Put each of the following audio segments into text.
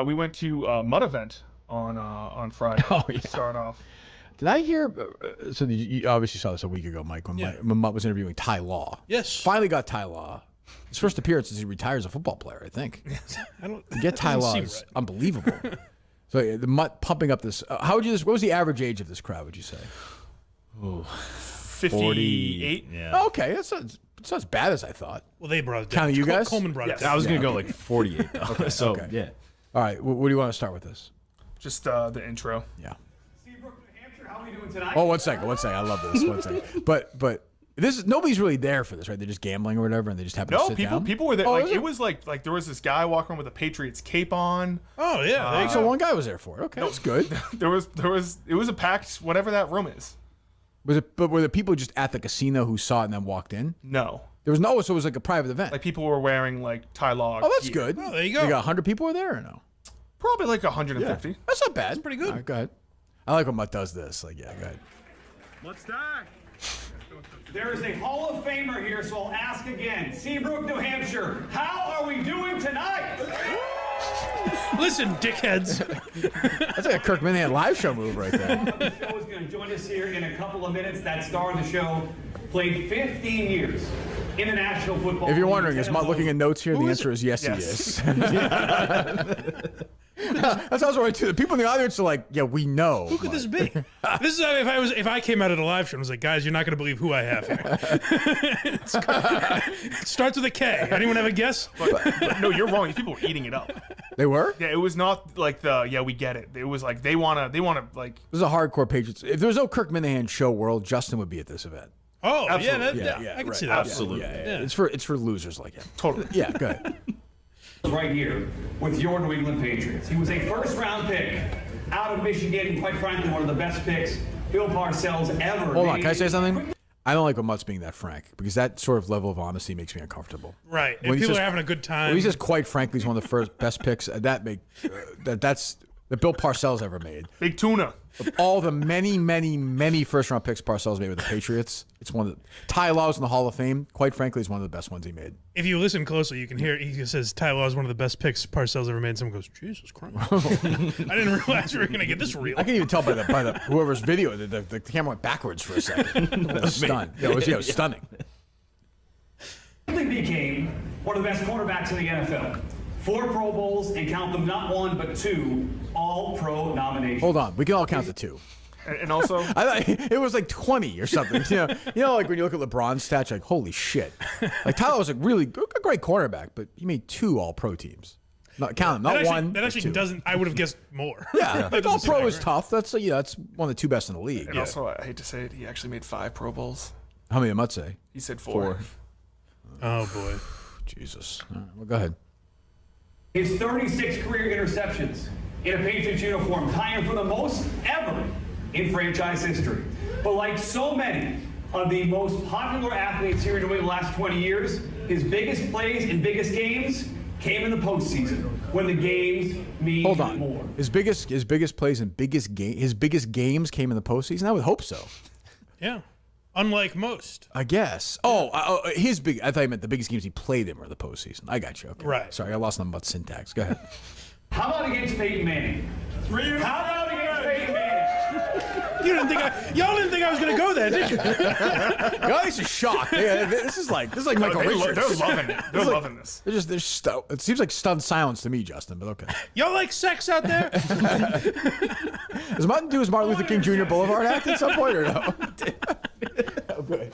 We went to a mud event on Friday. Oh, yeah. To start off. Did I hear? So you obviously saw this a week ago, Mike, when Mutt was interviewing Ty Law. Yes. Finally got Ty Law. His first appearance since he retires as a football player, I think. To get Ty Law is unbelievable. So the Mutt pumping up this. How would you? What was the average age of this crowd? Would you say? Ooh, 58. Yeah. Oh, okay, it's not as bad as I thought. Well, they brought it down. Counting you guys? Coleman brought it down. I was going to go like 48, though. Okay, so, okay. yeah. All right, what do you want to start with this? Just the intro. Yeah. Seabrook, New Hampshire, how are we doing tonight? Oh, one second. I love this. 1 second. But this is nobody's really there for this, right? They're just gambling or whatever, and they just happen to sit down. People were there. Oh, like is it was like there was this guy walking around with a Patriots cape on. Oh, yeah. There you So go. one guy was there for it. Okay, that's good. It was a packed whatever that room is. But were the people just at the casino who saw it and then walked in? No. There was no, so it was like a private event. Like people were wearing like Ty Law. Oh, that's gear. good. Oh, there you go. You got 100 people were there or no? Probably like 150. That's not bad. That's pretty good. All right, go ahead. I like when Mutt does this. Like, yeah, go ahead. Let's start. There is a Hall of Famer here, so I'll ask again. Seabrook, New Hampshire, how are we doing tonight? Listen, dickheads. That's like a Kirk Minahan live show move right there. The show is going to join us here in a couple of minutes. That star of the show played 15 years in the National Football If you're League. wondering, is Mutt looking at notes here? The answer is yes, Yes. he is. That's also right too. The people in the audience are like, "Yeah, we know." Who could this be? This is if I came out at a live show and was like, guys, you're not going to believe who I have here. It starts with a K. Anyone have a guess? But no, you're wrong. These people were eating it up. They were. Yeah, it was not like we get it. It was like they wanna like. This is a hardcore Patriots. If there was no Kirk Minahan show world, Justin would be at this event. Oh, Absolutely. yeah, I can right. see that. Absolutely. Yeah. It's for losers like him. Totally. Yeah, go ahead. Right here with your New England Patriots. He was a first-round pick out of Michigan, and quite frankly, one of the best picks Bill Parcells ever Hold on, made. can I say something? I don't like when Mutt's being that frank because that sort of level of honesty makes me uncomfortable. Right. When If he people says- are having a good time. When he says, quite frankly, he's one of the first best picks that's that Bill Parcells ever made. Big tuna. Of all the many first-round picks Parcells made with the Patriots, it's one of the Ty Law's in the Hall of Fame. Quite frankly, it's one of the best ones he made. If you listen closely, you can hear he says Ty Law is one of the best picks Parcells ever made. Someone goes, Jesus Christ. I didn't realize we were going to get this real. I can even tell by the whoever's video that the camera went backwards for a second. I was stunned. It was stunning. He became one of the best cornerbacks in the NFL. 4 Pro Bowls, and count them not 1 but 2 All-Pro nominations. Hold on, we can all count the 2. And also, I thought it was like 20 or something. You know, like when you look at LeBron's stats, you're like, holy shit. Like Tyler was a great cornerback, but he made 2 All-Pro teams. Not count them, not one. That but actually 2. doesn't. I would have guessed more. Yeah, That like doesn't seem All-Pro is accurate. tough. That's that's one of the 2 best in the league. and also, I hate to say it, he actually made 5 Pro Bowls. How many did Mutt say? He said 4. Oh boy. Jesus. All right, well, go ahead. His 36 career interceptions in a Patriots uniform, tying for the most ever in franchise history. But like so many of the most popular athletes here in New England the last 20 years, his biggest plays and biggest games came in the postseason when the games mean Hold on. more. His biggest plays and his biggest games came in the postseason. I would hope so. Yeah. Unlike most. I guess. Oh, his big. I thought you meant the biggest games he played in were the postseason. I got you. Okay. Right. Sorry, I lost nothing about syntax. Go ahead. How about against Peyton Manning? How about against Peyton Manning? Y'all didn't think I was going to go there, did you? Guys are shocked. Yeah, this is like Michael Richards. They're loving it. They're loving this. It seems like stunned silence to me, Justin. But okay. Y'all like sex out there? Does Martin do his Martin Luther King Jr. Boulevard act at some point or no? Oh, good.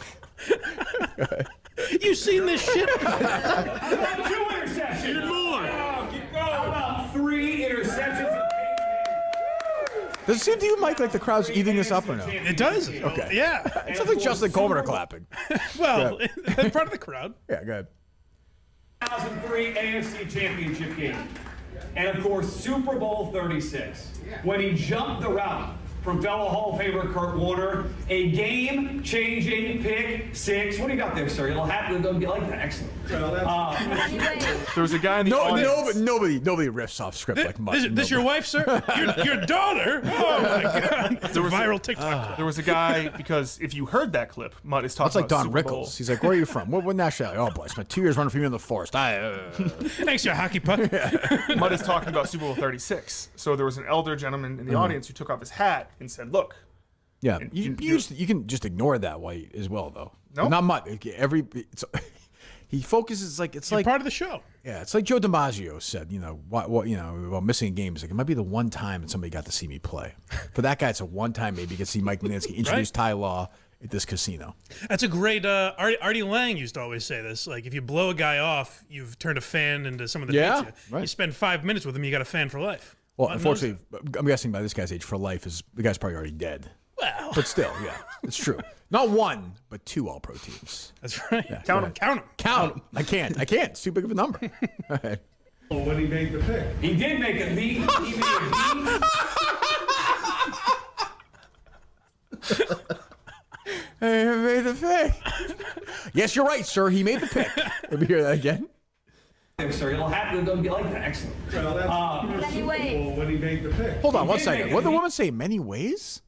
You seen this shit? How about 2 interceptions? Oh, keep going. How about 3 interceptions? Does it seem to you, Mike, like the crowd's eating this up or no? It does. Okay. Yeah. It sounds like Justin Coleman are clapping. Well, in front of the crowd. Yeah, go ahead. 2003 AFC Championship game. And of course, Super Bowl 36. When he jumped the route from fellow Hall of Famer Kurt Warner, a game-changing pick six. What do you got there, sir? You'll have to be like that. Excellent. There was a guy in the audience. Nobody riffs off script like Mutt. This your wife, sir? Your daughter? Oh my God! There was viral TikTok. There was a guy, because if you heard that clip, Mutt is talking That's like about Don Super Bowl. Rickles. He's like, "Where are you from? What nationality? Oh boy, I spent 2 years running for you in the forest." Thanks, you hockey puck. Mutt is talking about Super Bowl 36. So there was an elder gentleman in the audience who took off his hat and said, "Look." Yeah, And you can just ignore that white as well, though. No, not Mutt. He focuses You're like part of the show. Yeah, it's like Joe DiMaggio said. What about missing games? Like, it might be the one time that somebody got to see me play. For that guy, it's a one time maybe you get to see Mike Mininsky introduce Ty Law at this casino. That's a great. Artie Lang used to always say this. Like, if you blow a guy off, you've turned a fan into someone that hates you. Right. You spend 5 minutes with him, you got a fan for life. Well, unfortunately, I'm guessing by this guy's age, for life the guy's probably already dead. Well, But still, yeah, it's true. Not one, but 2 All-Pro teams. that's right. Yeah, Count them. Count 'em. I can't. It's too big of a number. All right. When he made the pick. He did make a B. He made a B. Hey, he made the pick. Yes, you're right, sir. He made the pick. Let me hear that again. There, sir. You'll have to be like that. Excellent. Well, that's Many ways. when he made the pick. Hold on one did second. make What it. did the woman say? Many ways?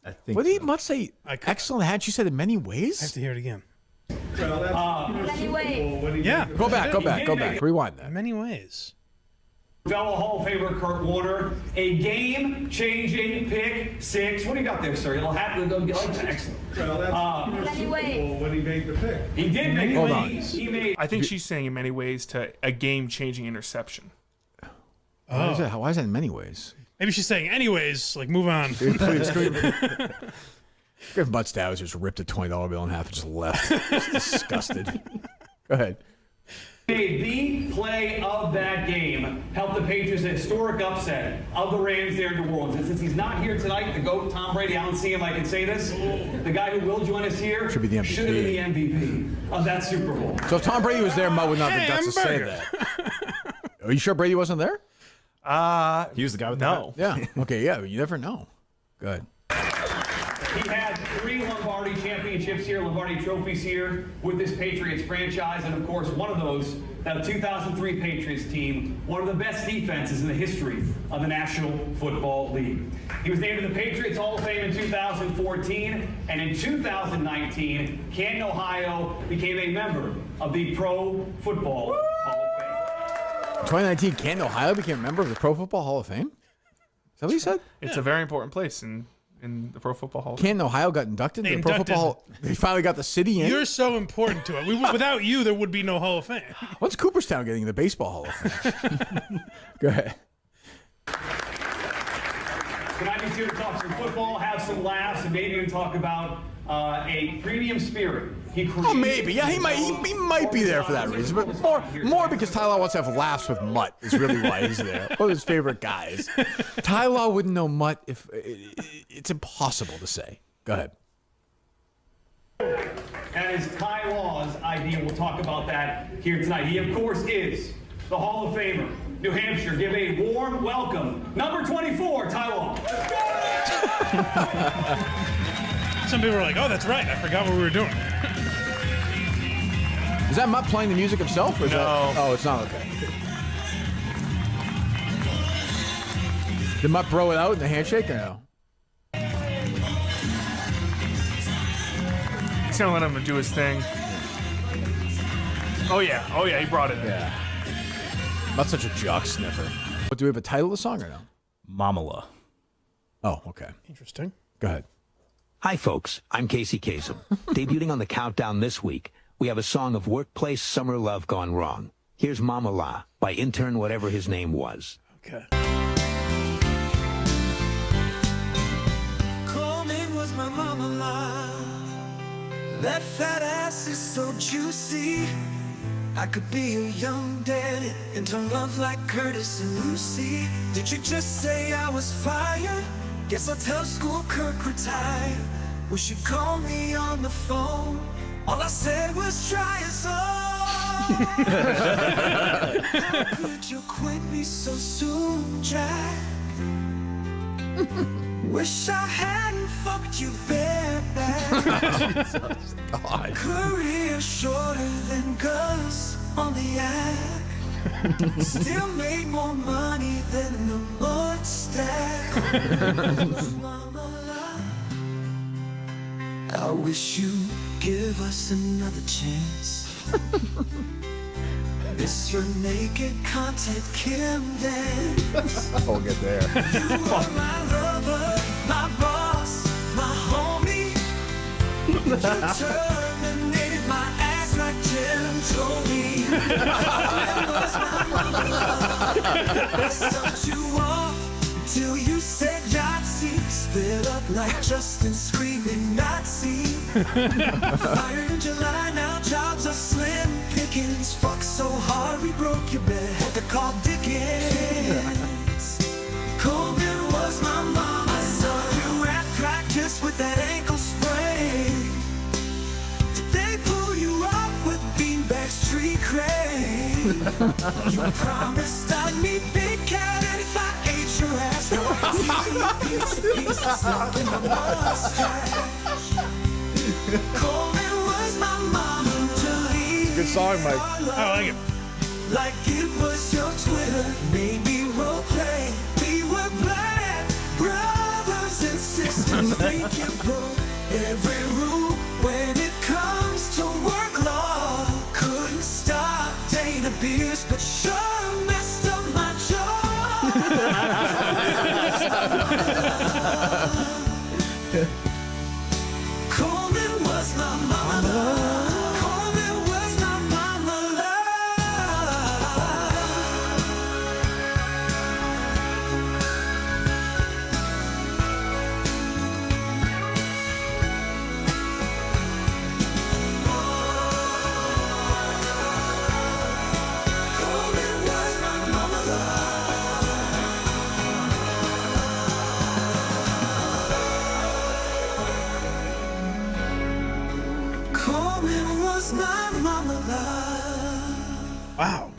I think What did he so. Mutt say? Excellent hat. She said in many I have ways? to hear it again. Well, that's Many ways. when he Yeah. made the Go back. did make it. Rewind In that. many ways. Fellow Hall of Famer Kurt Warner, a game-changing pick six. What do you got there, sir? You'll have to be like that. Excellent. Well, that's Many ways. when he made the pick. He did make Hold a on. B. He made. I think she's saying in many ways to a game-changing interception. Why is that in many ways? Maybe she's saying, anyways, like, move on. Please, Griff Mutt Stowers just ripped a $20 bill in half and just left. Just disgusted. Go ahead. Made the play of that game, helped the Patriots a historic upset of the Rams there in New Orleans. And since he's not here tonight, the GOAT, Tom Brady, I don't see him, I can say this. The guy who will join us here Should be the MVP. should have been the MVP of that Super Bowl. So if Tom Brady was there, Mutt would not have the guts to say Hamburger. that. Are you sure Brady wasn't there? He was the guy with No. Yeah. Okay, yeah, but you never know. Go ahead. He had 3 Lombardi championships here, Lombardi trophies here with this Patriots franchise, and of course one of those, that 2003 Patriots team, one of the best defenses in the history of the National Football League. He was named to the Patriots Hall of Fame in 2014, and in 2019, Canton, Ohio became a member of the Pro Football Hall of Fame. 2019, Canton, Ohio became a member of the Pro Football Hall of Fame? Is that what he said? It's a very important place in the Pro Football Hall. Canton, Ohio got inducted They into the Pro inducted- Football Hall. They finally got the city in. You're so important to it. Without you, there would be no Hall of Fame. When's Cooperstown getting in the Baseball Hall of Fame? Go ahead. Tonight he's here to talk some football, have some laughs, and maybe even talk about a premium spirit. He Oh, maybe. Yeah, he might be there for that reason. But more because Ty Law wants to have laughs with Mutt is really why he's there. One of his favorite guys. Ty Law wouldn't know Mutt if it's impossible to say. Go ahead. That is Ty Law's idea. We'll talk about that here tonight. He, of course, is the Hall of Famer. New Hampshire, give a warm welcome. Number 24, Ty Law. Some people are like, oh, that's right. I forgot what we were doing. Is that Mutt playing the music himself? Or is No. That, oh, it's not okay. Did Mutt bro it out in the handshake or no? He's gonna let him do his thing. Oh yeah, he brought it in. Yeah. Mutt's such a jock sniffer. But do we have a title of the song or no? Mamala. Oh, okay. Interesting. Go ahead. Hi, folks. I'm Casey Kasem. Debuting on the countdown this week, we have a song of workplace summer love gone wrong. Here's Mama La by intern whatever his name was. Okay. Coleman was my mama La. That fat ass is so juicy. I could be a young daddy into love like Curtis and Lucy. Did you just say I was fired? Guess I'll tell school Kirk retired. Wish you'd call me on the phone. All I said was try us all. How could you quit me so soon, Jack? Wish I hadn't fucked you bareback. God. Career shorter than Gus on the act. Still made more money than the Lord stack. I wish you'd give us another chance. Miss your naked content, Kim dance. We'll get there. You are my lover, my boss, my homie. You terminated my ass like Jim told me. I sucked you off till you said Yahtzee. Spit up like Justin screaming Nazi. Fired in July, now jobs are slim pickings. Fuck so hard we broke your bed. Had to call Dickens. Coleman was my mama. I saw you at practice with that ankle sprain. Did they pull you up with beanbags, tree crane? You promised I'd meet Big Cat, and if I ate your ass, now I see pieces stuck in the mustache. Coleman was my mama till he Good song, Mike. I like it. like it was your Twitter, made me role play. We were black brothers and sisters. Think you broke every rule when it comes to work law. Couldn't stop Dana Beers, but sure messed up my jaw. Coleman was my mama. Coleman was my mama. Coleman was my mama. Coleman was my mama. Wow.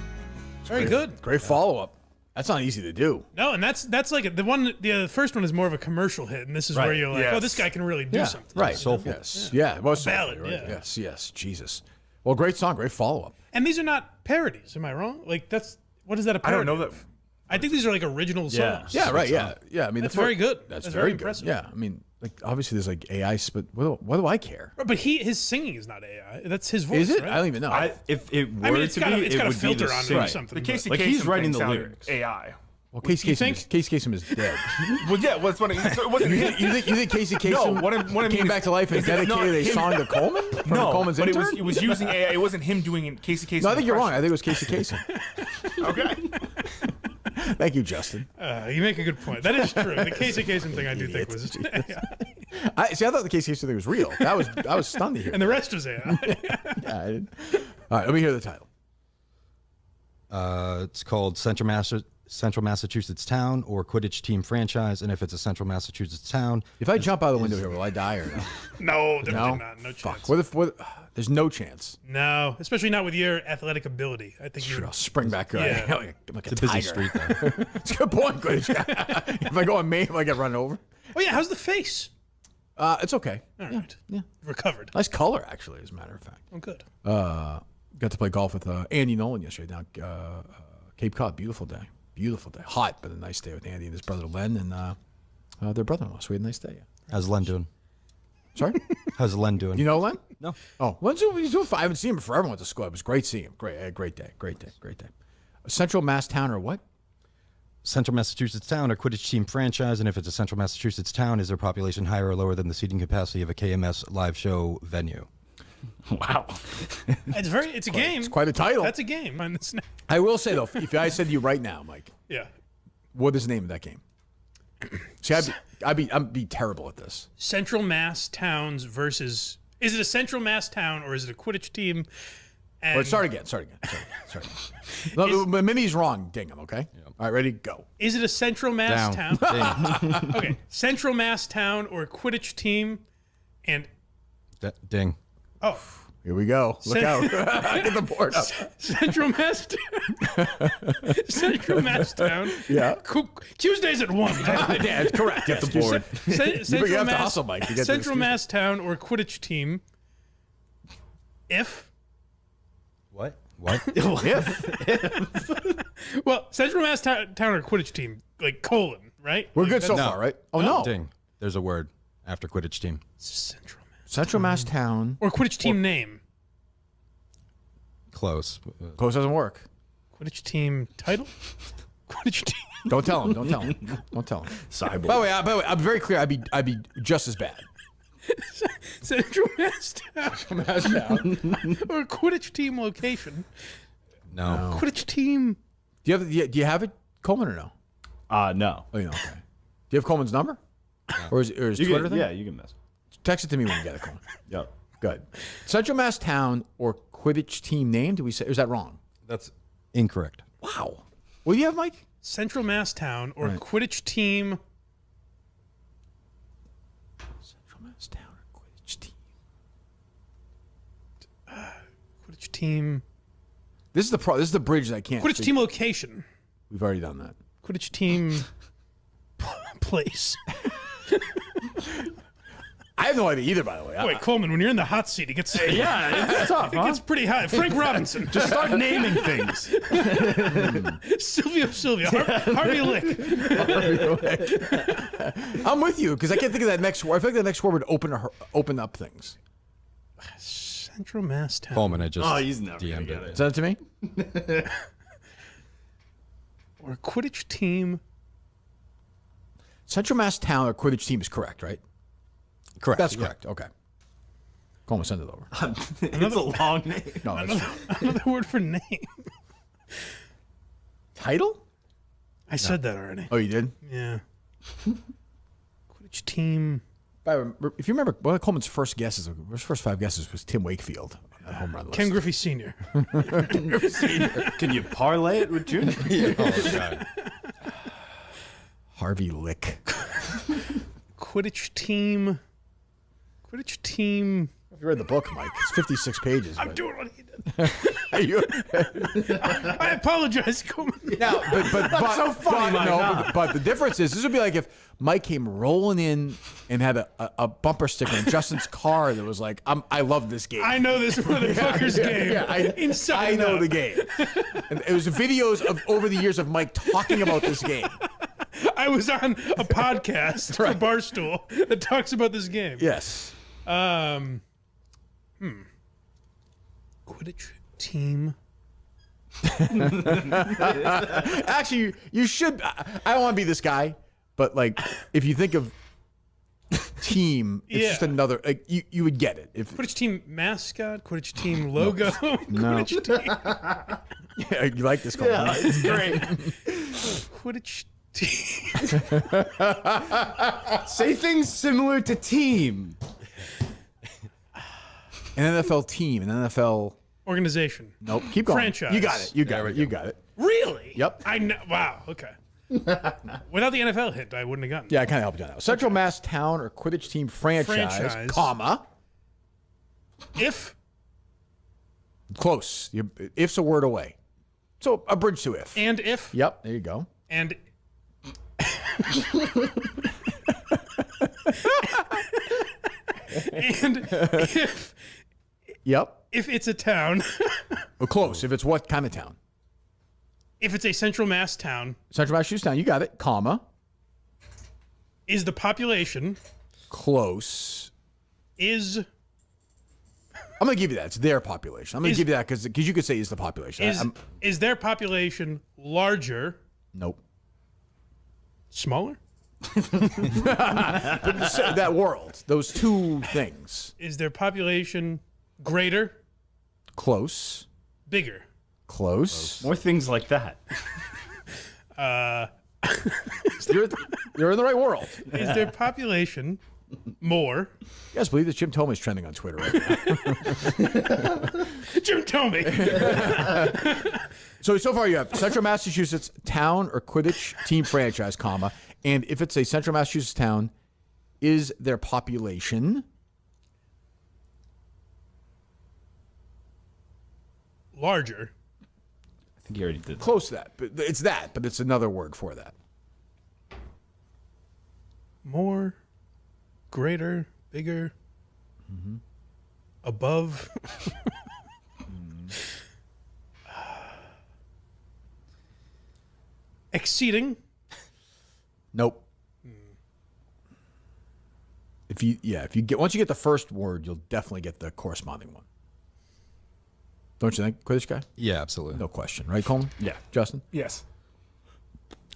Very good. Great follow-up. That's not easy to do. No, and that's like the one. The first one is more of a commercial hit, and this is where Right. you're like, Yes. oh, this guy can really do something. Right. Soulful. Yes. Yeah. It was Ballad, soulful, right? yeah. Yes. Yes. Jesus. Well, great song. Great follow-up. And these are not parodies. Am I wrong? Like that's what is that a I parody? don't know that. of? I think these are like original Yeah. songs. Yeah. Right. Yeah. Yeah. I mean, That's the very good. That's That's very very good. impressive. Yeah. I mean, like obviously there's like AI, but what do I care? But his singing is not AI. That's his voice. Is it? Right? I don't even know. If it were I mean, it's to got be, it's it got a would be filter the on it same. or something. The Casey Like, Kasem he's writing thing the sounded lyrics. AI. Well, Casey you Kasem, Casey Kasem is dead. Well, yeah, well, that's what so it wasn't him. you think Casey Kasem No, what I mean came is- back to life and is it's not dedicated a him. song to Coleman from No, Coleman's but intern? it was using AI. It wasn't him doing it. Casey Kasem. No, I think you're wrong. I think it was Casey Kasem. Okay. Thank you, Justin. You make a good point. That is true. The Casey Kasem thing I do think was I thought the Casey Kasem thing was real. I was stunned to hear. and the rest was AI. Yeah, I didn't. All right, let me hear the title. It's called Central Massachusetts Town or Quidditch Team Franchise, and if it's a Central Massachusetts town, If I jump out the window here, will I die or no? No, definitely No? not. No Fuck. chance. What if there's no chance? No, especially not with your athletic ability. I think Sure, you. I'll spring back up. Yeah. like a it's a busy tiger. street though. It's a good point, Quidditch. If I go on Maine, will I get run over? Oh yeah, how's the face? It's okay. All right, Yeah. recovered. Nice color, actually, as a matter of fact. Oh, good. Got to play golf with Andy Nolan yesterday down Cape Cod. Beautiful day. Beautiful day. Hot, but a nice day with Andy and his brother Len and their brother-in-law. So we had a nice day. Yeah. How's Len doing? Sorry? How's Len doing? You know Len? No. Oh, Len's doing fine. I haven't seen him forever. Went to school. It was great seeing him. Great day. Great day. Central Mass Town or what? Central Massachusetts Town or Quidditch Team Franchise, and if it's a Central Massachusetts town, is their population higher or lower than the seating capacity of a KMS live show venue? Wow. It's a game. It's quite a title. That's a game. I will say, though, if I said to you right now, Mike, Yeah. what is the name of that game? See, I'd be terrible at this. Central Mass towns versus. Is it a Central Mass town or is it a Quidditch team? And Wait, start again. No, but Minnie's wrong. Ding him, okay? All right, ready? Go. Is it a Central Mass Down. town? Okay. Central Mass town or Quidditch team and Ding. oh, Here we go. Look out. Get the board up. Central Mass Central Masstown. Yeah. Tuesdays at 1. Yeah, correct. Get the board. Central have to Mass, hustle, Mike, to get to Central this. Masstown or Quidditch team. If What? well, Central Masstown or Quidditch team, like colon, right? We're Like, good so that's- far, right? Oh, no. Ding. There's a word after Quidditch team. Central Mass Town. Or Quidditch team name. Close. Close doesn't work. Quidditch team title. Quidditch team. Don't tell him. Don't tell him. Don't tell him. Cyborg. By the way, I'm very clear. I'd be just as bad. Central Masstown or Quidditch team location. No. Quidditch team. Do you have it, Coleman, or no? No. Oh, you know, okay. Do you have Coleman's number? Or is You Twitter can, thing? yeah, you can mess. Text it to me when you get it, Coleman. Yep. Good. Central Mass Town or Quidditch team name? Did we say? Or is that wrong? That's incorrect. Wow. What do you have, Mike? Central Masstown or Right. Quidditch team. Central Mass Town or Quidditch team. Quidditch team. This is the bridge that I can't. Quidditch see. team location. We've already done that. Quidditch team place. I have no idea either, by the way. Wait, Coleman, when you're in the hot seat, it gets Yeah, it's tough, it gets pretty hot. Frank Robinson, Just start naming things. Sylvia, Harvey Lick. I'm with you because I can't think of that next word. I feel like the next word would open up things. Central Masstown. Coleman, I just He's never gonna DM'd get it. Send it to me. Or Quidditch team. Central Mass Town or Quidditch team is correct, right? Correct. That's yeah. correct. Okay. Coleman, send it over. It's a long name. No, that's Another word for name. title. I said that already. Oh, you did. Yeah. Quidditch team. If you remember, one of Coleman's first guesses, his first 5 guesses was Tim Wakefield on home run list. Ken Griffey Sr. Can you parlay it with Junior? Oh, God. Harvey Lick. Quidditch team. Quidditch team. You read the book, Mike. It's 56 pages. I'm but- doing what he did. Are you- I apologize, Coleman. Now, but so funny, Mike, huh? but the difference is this would be like if Mike came rolling in and had a bumper sticker in Justin's car that was like, I love this game. I know this motherfucker's game. I Inside know out. the game. And it was videos of over the years of Mike talking about this game. I was on a podcast for Barstool that talks about this game. Yes. Quidditch team. Actually, you should. I don't want to be this guy, but like, if you think of team, it's Yeah. just another. Like, you would get it. If Quidditch team mascot. Quidditch team logo. Quidditch team. you like this call. Yeah, it's great. Quidditch team. Say things similar to team. An NFL team, an NFL. Organization. Nope. Keep going. Franchise. You got it. You got it. You got it. Really? Yep. I know. Wow. Okay. Without the NFL hint, I wouldn't have gotten. Yeah, I kind of helped you on that. one. Central Mass Town or Quidditch team franchise, comma. If Close. If's a word away. So a bridge to if. and if Yep. There you go. and and Yep. if it's a town, Well, close. If it's what kind of town? if it's a Central Mass town, Central Massachusetts town. You got it. Comma. is the population Close. is I'm going to give you that. It's their population. I'm going to give you that because you could say is the population. is their population larger, Nope. smaller? That world. Those two things. Is their population greater, Close. bigger? Close. More things like that. You're in the right world. Is their population more? You guys believe that Jim Tomey's trending on Twitter right now? Jim Tomey. So far you have Central Massachusetts town or Quidditch team franchise, comma, and if it's a Central Massachusetts town, is their population Larger. I think you already did. Close to that. But it's another word for that. More. Greater. Bigger. Above. Exceeding. Nope. If you once you get the first word, you'll definitely get the corresponding one. Don't you think, Quidditch guy? Yeah, absolutely. No question, right, Coleman? Yeah. Justin? Yes.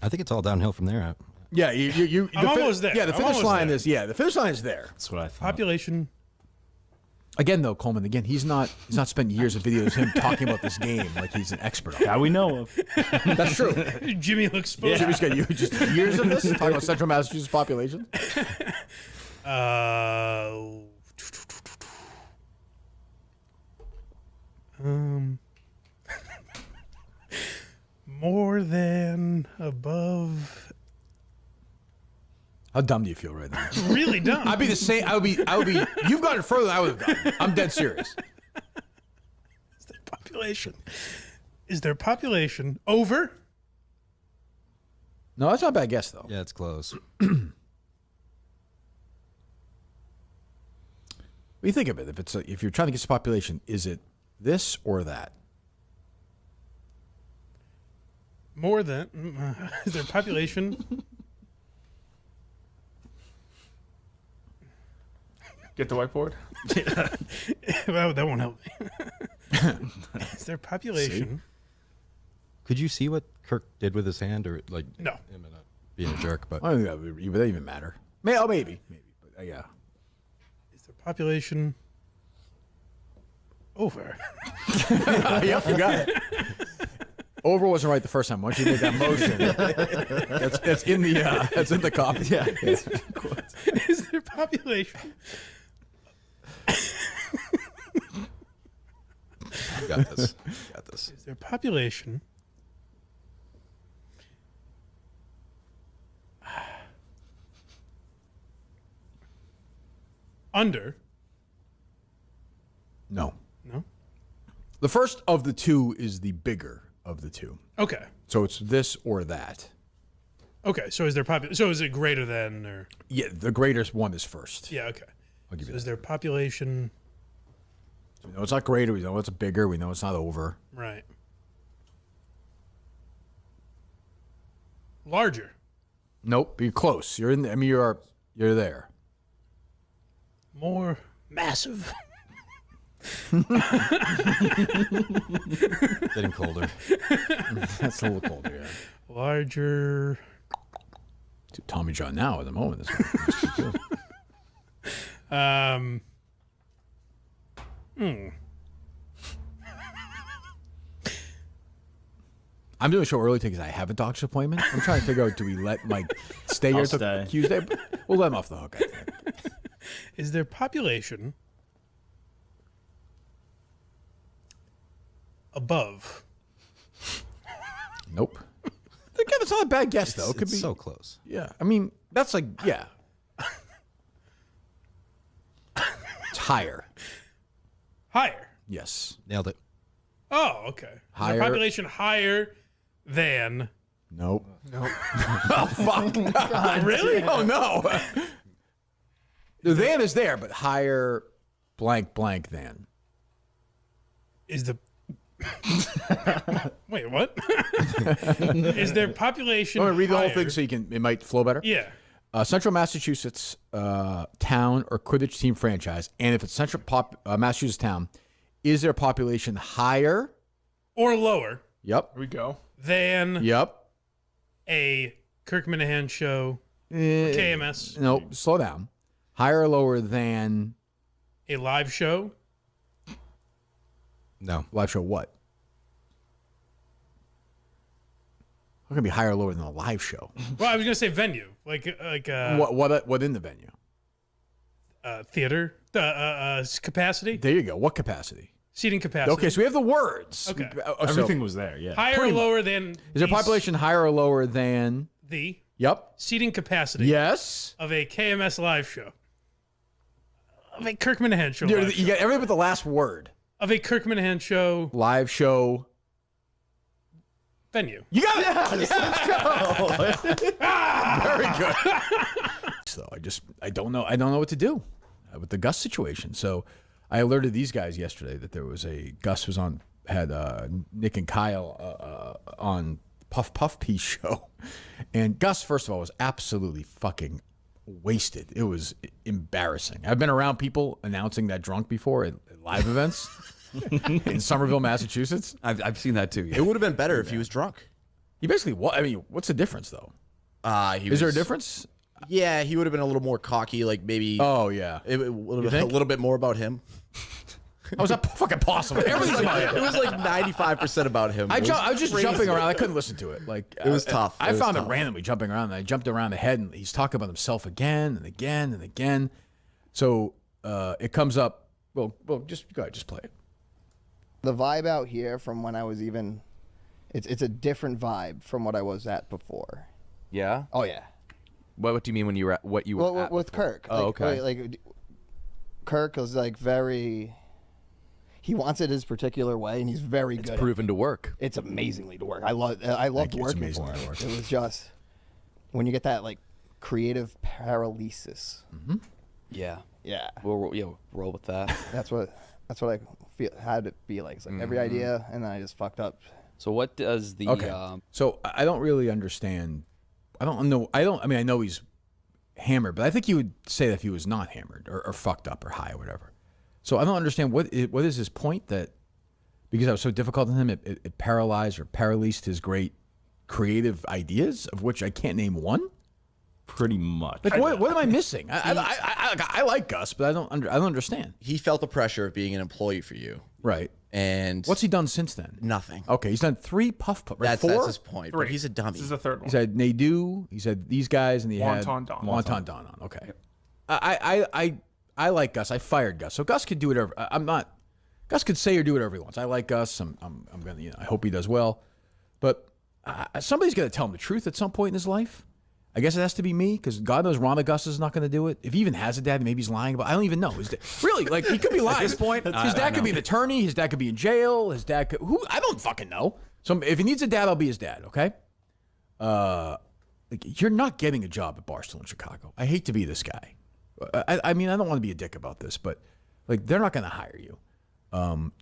I think it's all downhill from there. Yeah, you I'm almost there. Yeah, the I'm finish almost line there. is the finish line is there. That's what I thought. Population. Again, though, Coleman. Again, he's not spent years of videos of him talking about this game like he's an expert on it. That we know of. That's true. Jimmy looks spoiled. Jimmy's got you just years of this talking about Central Massachusetts population. More than, above. How dumb do you feel right now? Really dumb. I'd be the same. I would be. You've gotten further than I would have gotten. I'm dead serious. Is there population? Is there population over? No, that's not a bad guess though. Yeah, it's close. What do you think of it? If you're trying to guess population, is it this or that? More than. Is there population? Get the whiteboard. That won't help me. Is there population? Could you see what Kirk did with his hand, or like No. him not being a jerk? But I don't think that would even matter. Maybe. But, yeah. Is there population over? Yep, you got it. Over wasn't right the first time. Once you made that motion, that's in the copy. Yeah. Is there population? you got this. You got this. Is there population? Under? No. No? The first of the two is the bigger of the two. Okay. So it's this or that. Okay. So is there so is it greater than or? Yeah, the greatest one is first. Yeah. Okay. I'll give you Is that. there population? So we know it's not greater. We know it's bigger. We know it's not over. Right. Larger. Nope. You're close. You're in. You're there. More massive. Getting colder. That's a little colder. Yeah. Larger. Tommy John now at the moment. I'm doing a show early today because I have a doctor's appointment. I'm trying to figure out, do we let Mike stay here I'll till stay. Tuesday? We'll let him off the hook, I think. Is there population above? Nope. Again, it's not a bad guess, though. It could It's be so close. Yeah. I mean, that's like, yeah. It's higher. Higher. Yes. Nailed it. Oh, okay. Is Higher. there population higher than? Nope. Nope. Oh, fuck. Really? Oh, no. The than is there, but higher blank blank than. Is the wait, what? Is there population? You want to read the whole higher? thing so it might flow better? Yeah. Central Massachusetts town or Quidditch team franchise, and if it's Central Massachusetts town, is their population higher Or lower Yep. Here we go. than Yep. a Kirk Minahan show, Eh, KMS, No, slow down. Higher or lower than a live show? No. live show what? How can it be higher or lower than a live show? Well, I was gonna say venue, like What in the venue? theater, capacity, There you go. What capacity? seating capacity. Okay, so we have the words. Okay. So Everything was there, yeah. Higher or lower than? is there population higher or lower than? The Yep. seating capacity Yes. of a KMS live show. Of a Kirk Minahan show. You live got everything but the last word. show. Of a Kirk Minahan show live show venue. You got it. Yes, let's go. Very good. So I don't know what to do with the Gus situation. So I alerted these guys yesterday that there was Gus was had Nick and Kyle on Puff P show, and Gus first of all was absolutely fucking wasted. It was embarrassing. I've been around people announcing that drunk before at live events in Somerville, Massachusetts. I've seen that too. Yeah. It would have been better if he was drunk. He basically what? I mean, what's the difference though? Is there a difference? Yeah, he would have been a little more cocky, like maybe. Oh yeah, a little bit more about him. How was that fucking possible? Everything's about him. It was like 95% about him. I was just jumping around. I couldn't listen to it. Like it was tough. I found it randomly jumping around. And I jumped around the head, and he's talking about himself again and again and again. So it comes up. Well, just go ahead, just play it. The vibe out here from when I was even, it's a different vibe from what I was at before. Yeah. Oh yeah. What do you mean when you were at what you were at with before? Kirk? Oh, okay. Like Kirk was like very. He wants it his particular way, and he's very good. It's proven to work. It's amazingly to work. I loved working for him. It was just when you get that like creative paralysis. Mm-hmm. Yeah. Yeah. We'll roll with that. That's what I had it be like. It's like every idea, and then I just fucked up. So what does the So I don't really understand. I mean, I know he's hammered, but I think he would say that if he was not hammered or fucked up or high or whatever. So I don't understand what is his point that because I was so difficult on him, it paralyzed or paralysed his great creative ideas, of which I can't name one. Pretty much. Like what am I missing? I like Gus, but I don't understand. He felt the pressure of being an employee for you, right? And what's he done since then? Nothing. Okay, he's done 3 puff. Right? That's his point. But he's a dummy. This is the third one. He said Nadu. He said these guys, and he had Wonton Don on. Okay. I like Gus. I fired Gus, so Gus could do whatever. Gus could say or do whatever he wants. I like Gus. I'm gonna. I hope he does well, but somebody's got to tell him the truth at some point in his life. I guess it has to be me because God knows Ron Gus is not going to do it. If he even has a dad, maybe he's lying about. I don't even know. Really, like he could be lying. At this point, his dad could be an attorney. His dad could be in jail. His dad could I don't fucking know. So if he needs a dad, I'll be his dad. Okay. Like you're not getting a job at Barstool in Chicago. I hate to be this guy. I mean, I don't want to be a dick about this, but like they're not going to hire you.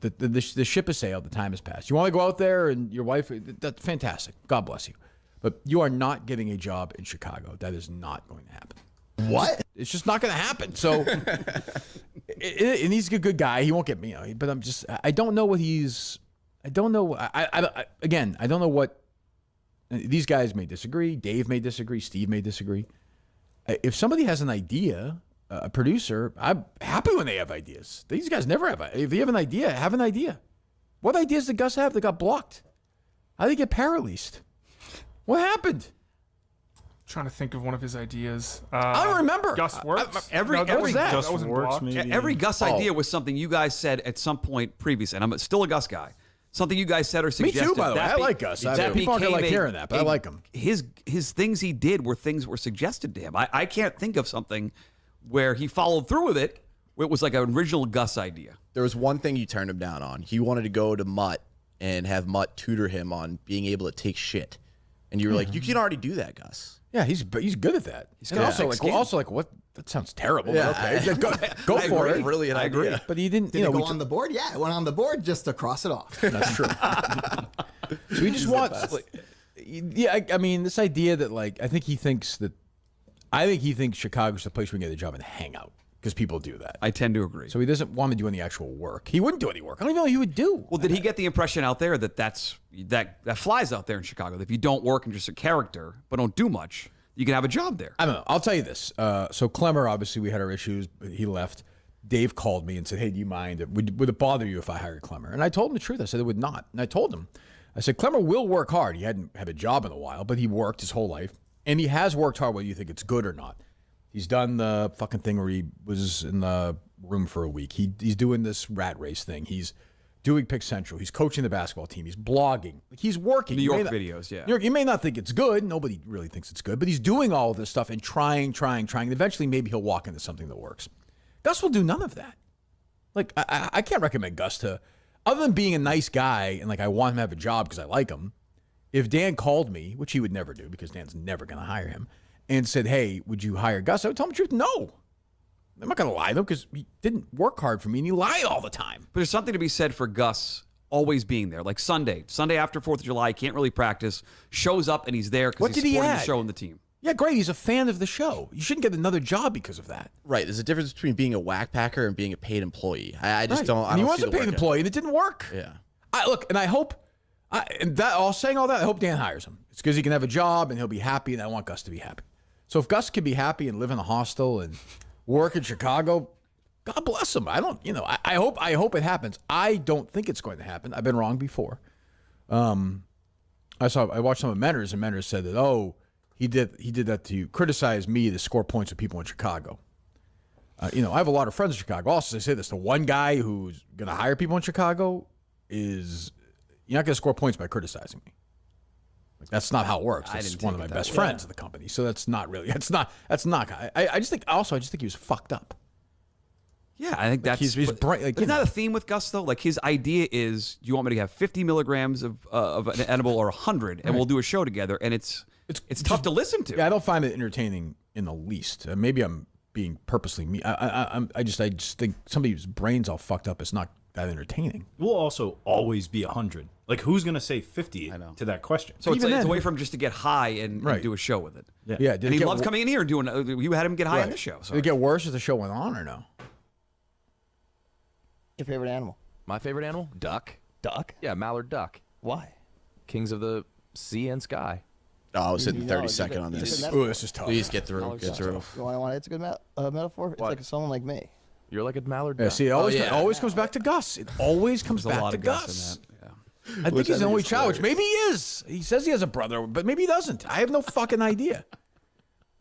The ship has sailed. The time has passed. You want to go out there and your wife? That's fantastic. God bless you. But you are not getting a job in Chicago. That is not going to happen. What? It's just not going to happen. So, and he's a good guy. He won't get me. But I don't know what he's. I don't know. Again, I don't know what. These guys may disagree. Dave may disagree. Steve may disagree. If somebody has an idea, a producer, I'm happy when they have ideas. These guys never have. If you have an idea, have an idea. What ideas did Gus have that got blocked? How did he get paralysed? What happened? Trying to think of one of his ideas. I don't remember. Gus Works. Every Gus wasn't Works. blocked. Maybe. Every Gus idea was something you guys said at some point previously, and I'm still a Gus guy. Something you guys said or Me suggested. too, by the way. I like Gus. People aren't gonna like hearing that, but I like him. His things he did were things that were suggested to him. I can't think of something where he followed through with it. Where it was like an original Gus idea. There was one thing you turned him down on. He wanted to go to Mutt and have Mutt tutor him on being able to take shit. And you were like, you can already do that, Gus. Yeah, he's good at that. He's and good also, at like what? That sounds terrible. Yeah. But okay, go for it. Really, an idea. But he didn't. Did it go on the board? Yeah, it went on the board just to cross it off. That's true. So he just wants. I mean, this idea that I think he thinks Chicago's the place we can get a job and hang out because people do that. I tend to agree. So he doesn't want to do any actual work. He wouldn't do any work. I don't even know what he would do. Well, did he get the impression out there that that flies out there in Chicago? That if you don't work and just a character but don't do much, you can have a job there. I don't know. I'll tell you this. So Clemmer, obviously, we had our issues. He left. Dave called me and said, "Hey, do you mind? Would it bother you if I hired Clemmer?" And I told him the truth. I said it would not. And I told him, I said, Clemmer will work hard. He hadn't had a job in a while, but he worked his whole life, and he has worked hard, whether you think it's good or not. He's done the fucking thing where he was in the room for a week. He's doing this rat race thing. He's doing Pick Central. He's coaching the basketball team. He's blogging. He's working. New York videos, yeah. You may not think it's good. Nobody really thinks it's good, but he's doing all of this stuff and trying. And eventually, maybe he'll walk into something that works. Gus will do none of that. Like, I can't recommend Gus to, other than being a nice guy and like I want him to have a job because I like him. If Dan called me, which he would never do because Dan's never going to hire him, and said, hey, would you hire Gus? I would tell him the truth, no. I'm not going to lie, though, because he didn't work hard for me and he lied all the time. But there's something to be said for Gus always being there. Like Sunday after 4th of July, can't really practice, shows up and he's there because he's supporting the show and the team. Yeah, great. He's a fan of the show. You shouldn't get another job because of that. Right. There's a difference between being a whack packer and being a paid employee. I just don't. And he was a paid employee and it didn't work. Yeah. I hope, saying all that, I hope Dan hires him. It's because he can have a job and he'll be happy, and I want Gus to be happy. So if Gus can be happy and live in a hostel and work in Chicago, God bless him. I don't, I hope it happens. I don't think it's going to happen. I've been wrong before. I watched some of Menners, and Menners said that, he did that to criticize me to score points with people in Chicago. I have a lot of friends in Chicago. Also, they say this: the one guy who's going to hire people in Chicago is you're not going to score points by criticizing me. Like, that's not how it works. That's one of my best friends in the company. So that's not really. That's not. I just think he was fucked up. Yeah, I think that's. He's bright. Like, isn't that a theme with Gus though? Like his idea is, do you want me to have 50 milligrams of an edible or 100, and we'll do a show together? And it's tough to listen to. Yeah, I don't find it entertaining in the least. Maybe I'm being purposely mean. I just think somebody whose brain's all fucked up is not that entertaining. We'll also always be 100. Like, who's going to say 50 to that question? So it's a way for him just to get high and do a show with it. Yeah. And he loves coming in here and doing. You had him get high on this show. Did it get worse as the show went on, or no? Your favorite animal? My favorite animal? Duck. Duck? Yeah, mallard duck. Why? Kings of the sea and sky. Oh, I was sitting 30-second on this. Ooh, this is tough. Please get through. It's a good metaphor. It's like someone like me. You're like a mallard Yeah, duck. see, it always comes back to Gus. It always comes back to Gus. I think he's the only child, which maybe he is. He says he has a brother, but maybe he doesn't. I have no fucking idea.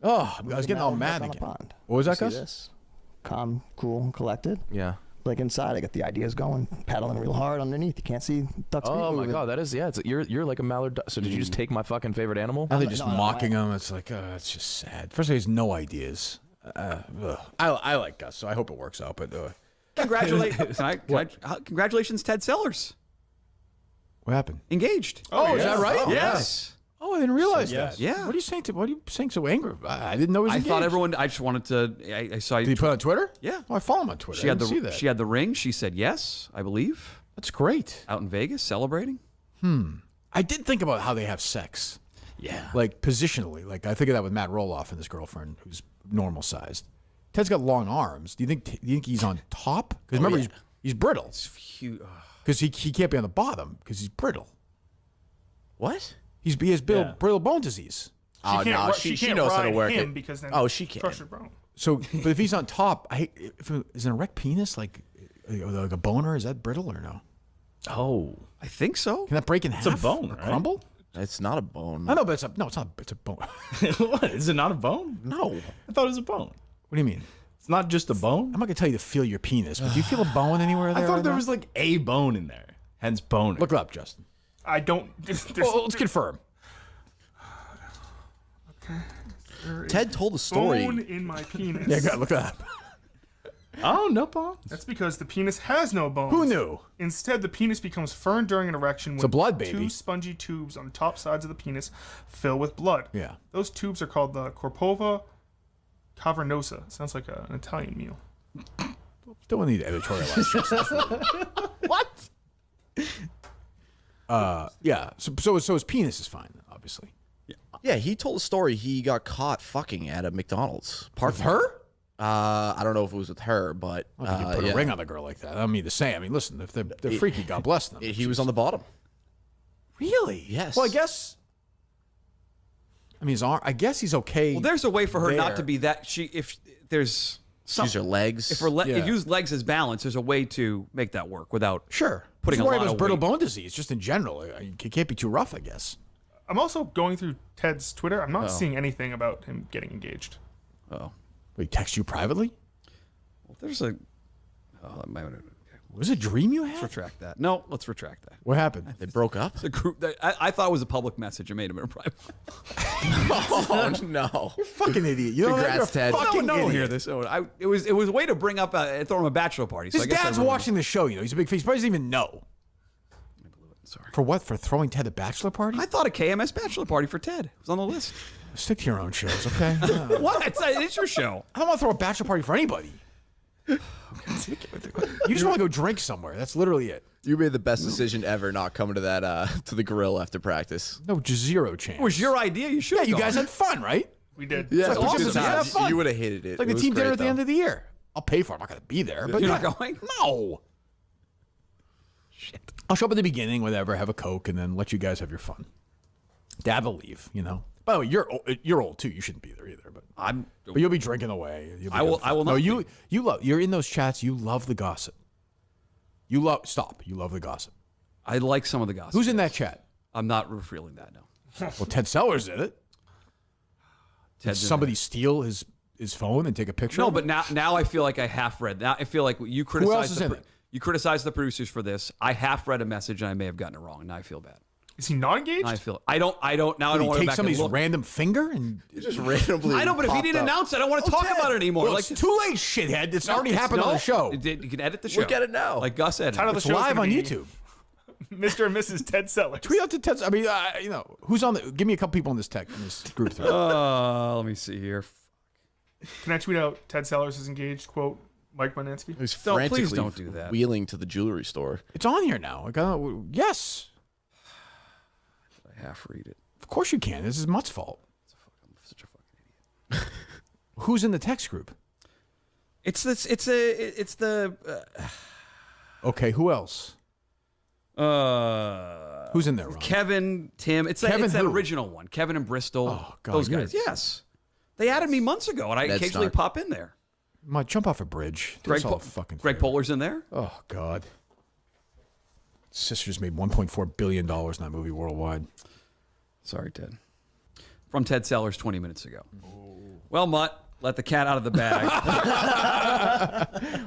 Oh, I was getting all mad again. What was that, Gus? This? Calm, cool, and collected. Yeah. Like inside, I got the ideas going, paddling real hard underneath. You can't see ducks. Oh my god, that is you're like a mallard duck. So did you just take my fucking favorite animal? Are they just mocking him? It's like, it's just sad. First of all, he has no ideas. I like Gus, so I hope it works out. But congratulations, Ted Sellers. What happened? Engaged. Oh, is that right? Yes. Oh, I didn't realize Yes. that. Yeah. What are you saying so angry? I didn't know he was engaged. Thought everyone. I just wanted to. I saw. Did he put it on Twitter? Yeah. Oh, I follow him on Twitter. She had see that. She had the ring. She said yes, I believe. That's great. Out in Vegas, celebrating. I did think about how they have sex. Yeah. Like positionally. Like I think of that with Matt Roloff and his girlfriend, who's normal sized. Ted's got long arms. Do you think he's on top? Because remember, he's brittle. It's huge. Because he can't be on the bottom because he's brittle. What? He has brittle bone disease. Oh no, she knows how to work it. Because then she can. crush her bone. So, but if he's on top, is an erect penis like a boner? Is that brittle or no? Oh, I think so. Can that break in half? It's a bone, or right? crumble? It's not a bone. I know, but it's not. It's a bone. What? Is it not a bone? No. I thought it was a bone. What do you mean? It's not just a bone? I'm not gonna tell you to feel your penis, but do you feel a bone anywhere there? I thought right there now? was like a bone in there. Hence boner. Look it up, Justin. I don't. Let's confirm. Ted told a story. Bone in my penis. Yeah, gotta look it up. Oh, no bone. That's because the penis has no bones. Who knew? Instead, the penis becomes firm during an erection It's a when blood baby. two spongy tubes on the top sides of the penis fill with blood. Yeah. Those tubes are called the corpora cavernosa. Sounds like an Italian meal. Don't need to editorialize Justin. What? Yeah. So his penis is fine, obviously. Yeah, he told a story. He got caught fucking at a McDonald's. With her? I don't know if it was with her, but I don't think you put a ring on a girl like that. I don't mean to say. I mean, listen, if they're freaky, God bless them. He was on the bottom. Really? Yes. Well, I guess. I mean, his arm. I guess he's okay. Well, there's a way for her not there. to be that. If there's Use her legs. if use legs as balance, there's a way to make that work without Sure. putting Just a worry lot about of brittle weight. bone disease, just in general. It can't be too rough, I guess. I'm also going through Ted's Twitter. I'm not seeing anything about him getting engaged. Oh, Will he text you privately? well, there's a. Was it a dream you Let's had? retract that. No, let's retract that. What happened? They broke up? The group that I thought it was a public message. I made him in a private. Oh, no. You're a fucking idiot. You know that? Congrats, You're a Ted. fucking No, idiot. hear this. It was a way to bring up throw him a bachelor party. So His I guess dad's watching the show. You know, he's a big fan. He probably doesn't even know. Sorry. For what? For throwing Ted a bachelor party? I thought a KMS bachelor party for Ed. It was on the list. Stick to your own shows, okay? What? It's your show. I don't want to throw a bachelor party for anybody. You just want to go drink somewhere. That's literally it. You made the best decision ever not coming to that to the grill after practice. No, just zero chance. It was your idea. You should. Yeah, you guys had fun, right? We did. Yeah, It's like it was awesome. good You had times. fun. You would have hated it. It's like It the was team dinner great, at the though. end of the year. I'll pay for it. I'm not going to be there. But You're yeah. not going? No. Shit. I'll show up at the beginning, whatever, have a Coke, and then let you guys have your fun. Dad will leave, you know. By the way, you're old too. You shouldn't be there either. But you'll be drinking away. You'll be I will No, not. you love. You're in those chats. You love the gossip. You love the gossip. I like some of the gossip. Who's in that chat? I'm not revealing that. No. Well, Ted Sellers did it. Did Ted's in somebody steal his phone and take a picture? No, of but it? now I feel like I half read. Now I feel like you else is criticized in it? you criticized the producers for this. I half read a message and I may have gotten it wrong. Now I feel bad. Is he not engaged? I don't. Now I don't Did want he to take back somebody's and look. random finger and You just randomly. I know, but if he popped didn't up. announce it, I don't want to talk Ted, about it anymore. well, like it's too late, shithead. It's already happened on no, the show. You can edit the show. Look at it now. Like Gus said. Title of the It's show's live gonna on be YouTube. Mr. and Mrs. Ted Sellers. Tweet out to Ted. I mean, you know, who's on the? Give me a couple people in this group thread. Let me see here. Can I tweet out Ted Sellers is engaged? Quote Mike Monensky. He's No, frantically please don't do that. wheeling to the jewelry store. It's on here now. Yes, I half read it. of course you can. This is Mutt's fault. I'm such a fucking idiot. Who's in the text group? It's this. It's the. Okay, who else? Who's in there? Ron? Kevin, Tim. It's Kevin that who? original one. Kevin and Bristol. Oh, God, those you're- guys. Yes, they added me months ago, and I Ned occasionally Stark. pop in there. Mutt, jump off a bridge. Do us all a fucking Greg favor. Polar's in there. Oh God. Sisters made $1.4 billion in that movie worldwide. Sorry, Ted. From Ted Sellers 20 minutes ago. Well, Mutt, let the cat out of the bag.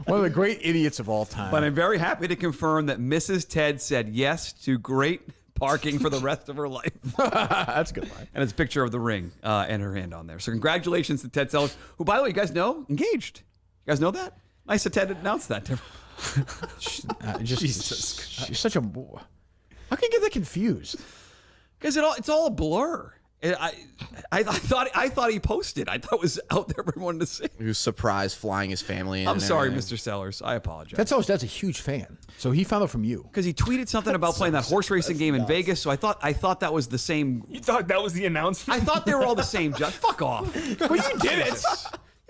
One of the great idiots of all time. But I'm very happy to confirm that Mrs. Ted said yes to great parking for the rest of her life. That's a good line. And it's a picture of the ring and her hand on there. So congratulations to Ted Sellers, who, by the way, you guys know, engaged. You guys know that? Nice that Ted announced that. She's such a. How can you get that confused? Because it's all a blur. I thought he posted. I thought it was out there for everyone to see. He was surprised flying his family in. I'm and sorry, everything. Mr. Sellers. I apologize. That's a huge fan. So he found out from you. Because he tweeted something about playing that horse racing game in Vegas. So I thought that was the same. You thought that was the announcement? I thought they were all the same. Judge, fuck off. Well, you did it.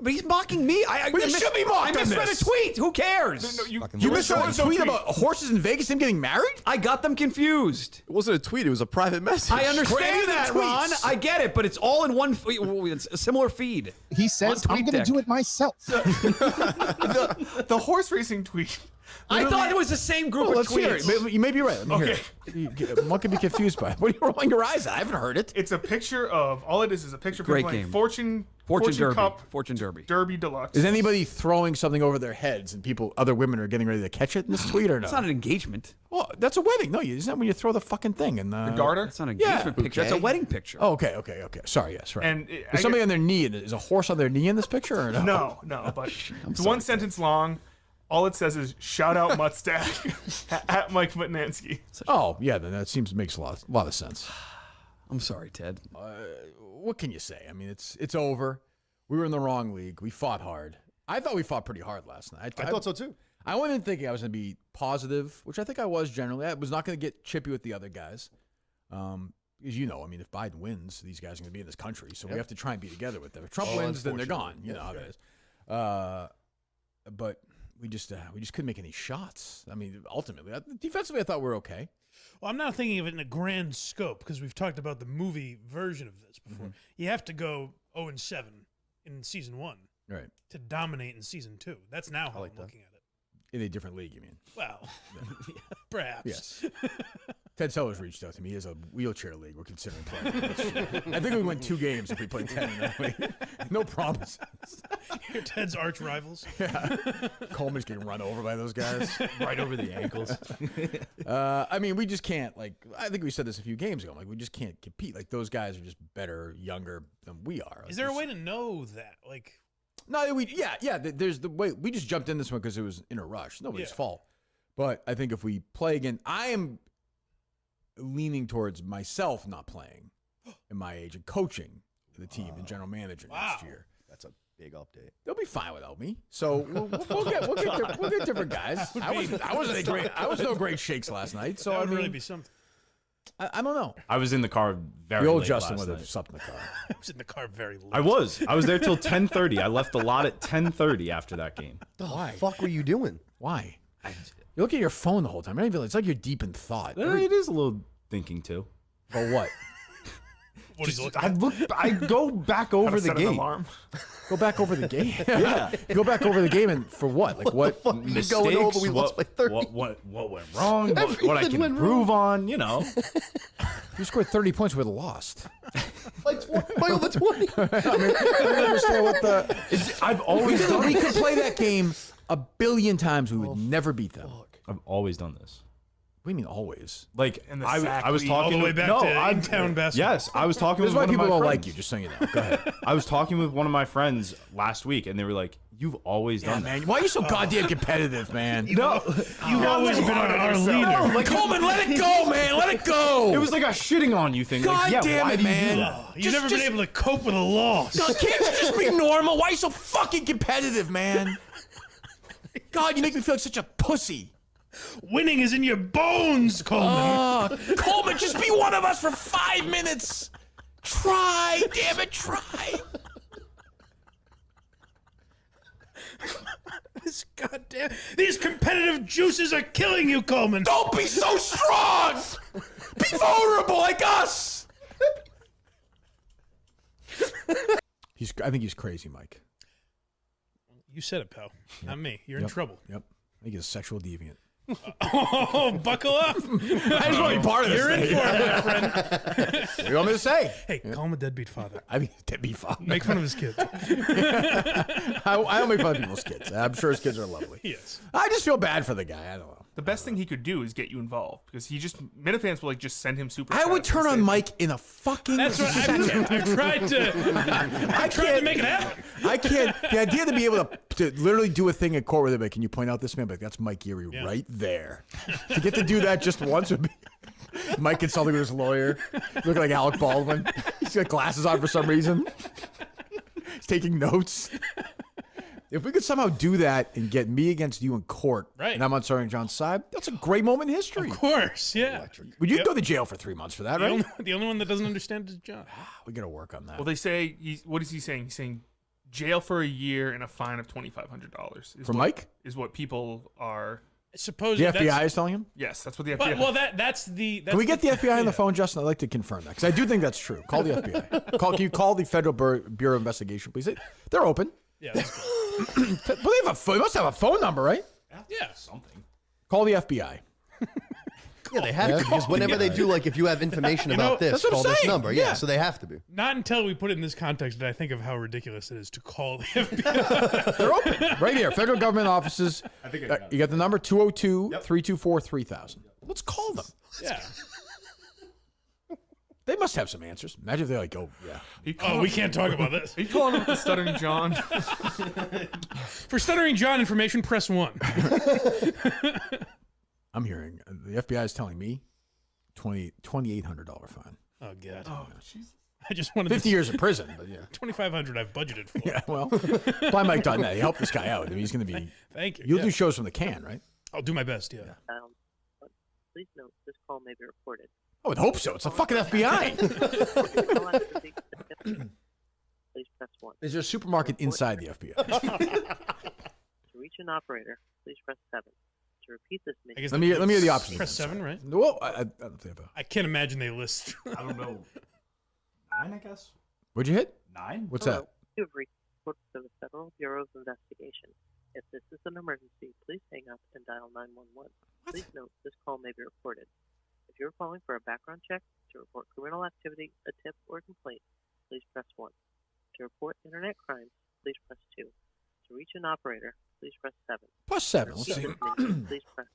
But he's mocking me. Well, you should be mocked I on misread this. a tweet. Who cares? You misread a tweet about horses in Vegas and getting married? I got them confused. It wasn't a tweet. It was a private message. I understand Brandon that, tweets. Ron. I get it, but it's all in one. It's a similar feed. He says, On I'm going to TweetDeck. do it myself. the horse racing tweet. I thought it was the same group Well, of let's hear tweets. it. You may be right. Let me hear it. One could be confused by it. What are you rolling your eyes at? I haven't heard it. It's a picture of all it is a picture of Great him playing game. Fortune Derby. Cup Fortune Derby. Derby Deluxe. Is anybody throwing something over their heads and other women are getting ready to catch it in this tweet or no? It's not an engagement. Well, that's a wedding. No, isn't that when you throw the fucking thing in The garter? It's not an Yeah. engagement picture. It's a wedding picture. Oh, okay. Sorry, yes, right. And Is somebody on their knee? Is a horse on their knee in this picture or no? No, but it's one sentence long. All it says is shout out Muttstack at Mike Mutnansky. Oh, yeah, then that makes a lot of sense. I'm sorry, Ted. What can you say? I mean, it's over. We were in the wrong league. We fought hard. I thought we fought pretty hard last night. I thought so too. I went in thinking I was going to be positive, which I think I was generally. I was not going to get chippy with the other guys. As you know, I mean, if Biden wins, these guys are going to be in this country, so we have to try and be together with them. If Trump wins, then they're gone. You know how that is. But we just couldn't make any shots. I mean, ultimately, defensively, I thought we were okay. Well, I'm not thinking of it in a grand scope because we've talked about the movie version of this before. You have to go 0-7 in season 1 Right. to dominate in season 2. That's now how I'm looking at it. In a different league, you mean? Well, perhaps. Yes. Ted Sellers reached out to me. He has a wheelchair league we're considering playing. I think we win 2 games if we play 10 in that league. No promises. You're Ted's arch rivals. Yeah. Coleman's getting run over by those guys. Right over the ankles. I mean, we just can't, like, I think we said this a few games ago. Like, we just can't compete. Like, those guys are just better, younger than we are. Like, Is there a way to know that? Like, no, there's the way. We just jumped in this one because it was in a rush. Nobody's fault. But I think if we play again, I am leaning towards myself not playing in my age and coaching the team and general manager next year. That's a big update. They'll be fine without me. So we'll get different guys. I was no great shakes last night. So that would I mean, really be something. I don't know. I was in the car very The old late Justin last would have night. slept in the car. I was in the car very late. I was there till 10:30. I left the lot at 10:30 after that game. Why? The fuck were you doing? Why? You look at your phone the whole time. It's like you're deep in thought. It is a little thinking too. About what? What is I go back over the game. Go back over the game. Yeah. Go back over the game and for what? Like what? Fuck, you Mistakes, going over? We lost by 30. what went wrong? What I Everything can went improve on? You know. You scored 30 points, we would have lost. By over 20. I don't understand what the. I've always done We this. could play that game a billion times. We would never beat them. I've always done this. What do you mean always? Like And the I sack was lead. talking All the way with, back no, to I'm in-town basketball. Yes, I was talking This is with why one people of my don't friends. like you. Just so you know. Go ahead. I was talking with one of my friends last week, and they were like, "You've always Yeah, done that." man. Why are you so goddamn competitive, man? No, You've always been our leader. No, like, Coleman, let it go, man. Let it go. it was like a shitting on you thing. God like, yeah, damn why it, do you man. do that? You've never been able to cope with a loss. God, can't you just be normal? Why are you so fucking competitive, man? God, you make me feel like such a pussy. Winning is in your bones, Coleman. Coleman, just be one of us for 5 minutes. Try, damn it, try. This goddamn these competitive juices are killing you, Coleman. Don't be so strong. Be vulnerable like us. I think he's crazy, Mike. You said it, pal. Not me. You're in Yep. trouble. Yep. I think he's a sexual deviant. Oh, buckle up. I just want to be part of this. You're in thing. for it, my friend. What do you want me to say? Hey, call him a deadbeat father. I mean, deadbeat father. Make fun of his kids. I don't make fun of people's kids. I'm sure his kids are lovely. Yes. I just feel bad for the guy. I don't know. The best thing he could do is get you involved because Minifans will like just send him super. I would chats turn and on say, Mike in a fucking That's what second. I've tried to make it happen. I can't. The idea to be able to literally do a thing in court with him, like, can you point out this man? But that's Mike Geary right there. To get to do that just once would be. Mike consulting with his lawyer, looking like Alec Baldwin. He's got glasses on for some reason. He's taking notes. If we could somehow do that and get me against you in court, Right. and I'm on Starring John's side, that's a great moment in history. Of course, yeah. Would you go to jail for 3 months for that, right? The only one that doesn't understand is John. We got to work on that. Well, they say what is he saying? He's saying jail for a year and a fine of $2,500. For Mike? Is what people are. Suppose The FBI is telling him? Yes, that's what the FBI. But, well, that's the. That's Can we get the FBI on yeah. the phone, Justin? I'd like to confirm that because I do think that's true. Call the FBI. Can you call the Federal Bureau of Investigation, please? They're open. Yeah. That's good. But they must have a phone number, right? Yeah. Something. Call the FBI. Yeah, they have to because whenever they do, like, if you have information about this, that's what I'm call this saying. number. Yeah, so they have to be. Not until we put it in this context did I think of how ridiculous it is to call the FBI. They're open. Right here. Federal government offices. I think I got it. You got the number 202-324-3000. Let's call them. Yeah. They must have some answers. Imagine if they're like, oh, yeah. Oh, we can't talk about this. Are you calling him the Stuttering John? For Stuttering John information, press 1. I'm hearing the FBI is telling me $2,800 fine. Oh, God. Oh, jeez. I just wanted 50 years in prison, but yeah. 2,500 I've budgeted for. Yeah, well, BuyMike.net. You help this guy out. I mean, he's going to be. Thank you. You'll yeah. do shows from the can, right? I'll do my best, yeah. Please note this call may be recorded. I would hope so. It's the fucking FBI. Please press 1. Is there a supermarket inside the FBI? To reach an operator, please press 7. To repeat this I guess menu, Let me hear the options. Press 7, right? Well, I don't think about. I can't imagine they list. I don't know. 9, I guess. What'd you hit? 9. What's Hello. that? You have reached the the Federal Bureau of Investigation. If this is an emergency, please hang up and dial 911. Please note this call may be recorded. If If you're calling for a background check, to report criminal activity, a tip, or a complaint, please press 1. To report internet crimes, please press 2. To reach an operator, please press 7. +7. Let's To see. repeat this menu, please press.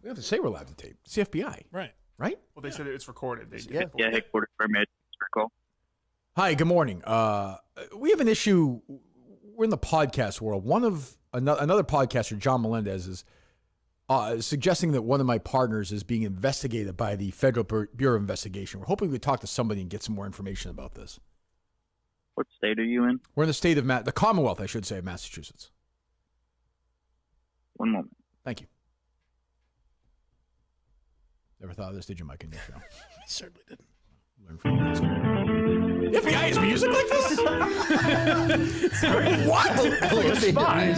We have to say we're live on tape. It's the FBI. Right. Right? Well, they said it's recorded. They did. Yeah, headquarters permit. Call. Hi, good morning. We have an issue. We're in the podcast world. Another podcaster, John Melendez, is suggesting that one of my partners is being investigated by the Federal Bureau of Investigation. We're hoping we talk to somebody and get some more information about this. What state are you in? We're in the state of the Commonwealth, I should say, of Massachusetts. One moment. Thank you. Never thought of this, did you, Mike, in your show? I certainly didn't. Learn from this. The FBI has music like this? What? Like a spy.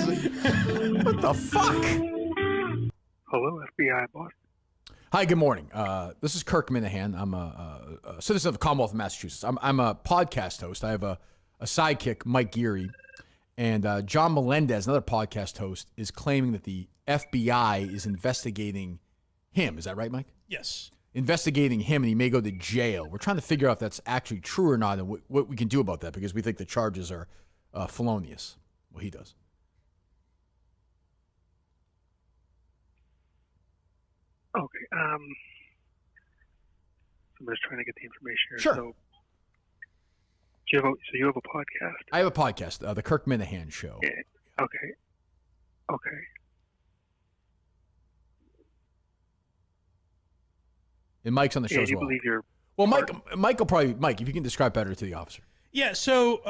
What the fuck? Hello, FBI boss. Hi, good morning. This is Kirk Minahan. I'm a citizen of the Commonwealth of Massachusetts. I'm a podcast host. I have a sidekick, Mike Geary. And John Melendez, another podcast host, is claiming that the FBI is investigating him. Is that right, Mike? Yes. Investigating him, and he may go to jail. We're trying to figure out if that's actually true or not and what we can do about that, because we think the charges are felonious. Well, he does. Okay. I'm just trying to get the information here. Sure. So you have a podcast? I have a podcast, the Kirk Minahan Show. Yeah. Okay. Okay. And Mike's on the show as do you well. believe you're Well, Mike will probably, Mike, if you can describe better to the officer. Yeah, so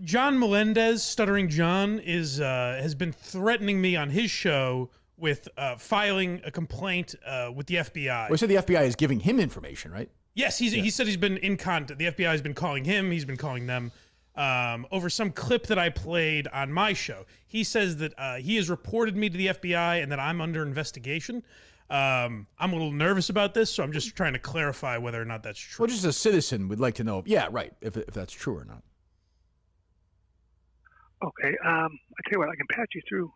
John Melendez, Stuttering John, has been threatening me on his show with filing a complaint with the FBI. Well, so the FBI is giving him information, right? Yes, he said he's been in contact. The FBI has been calling him. He's been calling them over some clip that I played on my show. He says that he has reported me to the FBI and that I'm under investigation. I'm a little nervous about this, so I'm just trying to clarify whether or not that's true. Well, just as a citizen, we'd like to know, if that's true or not. okay. I tell you what, I can patch you through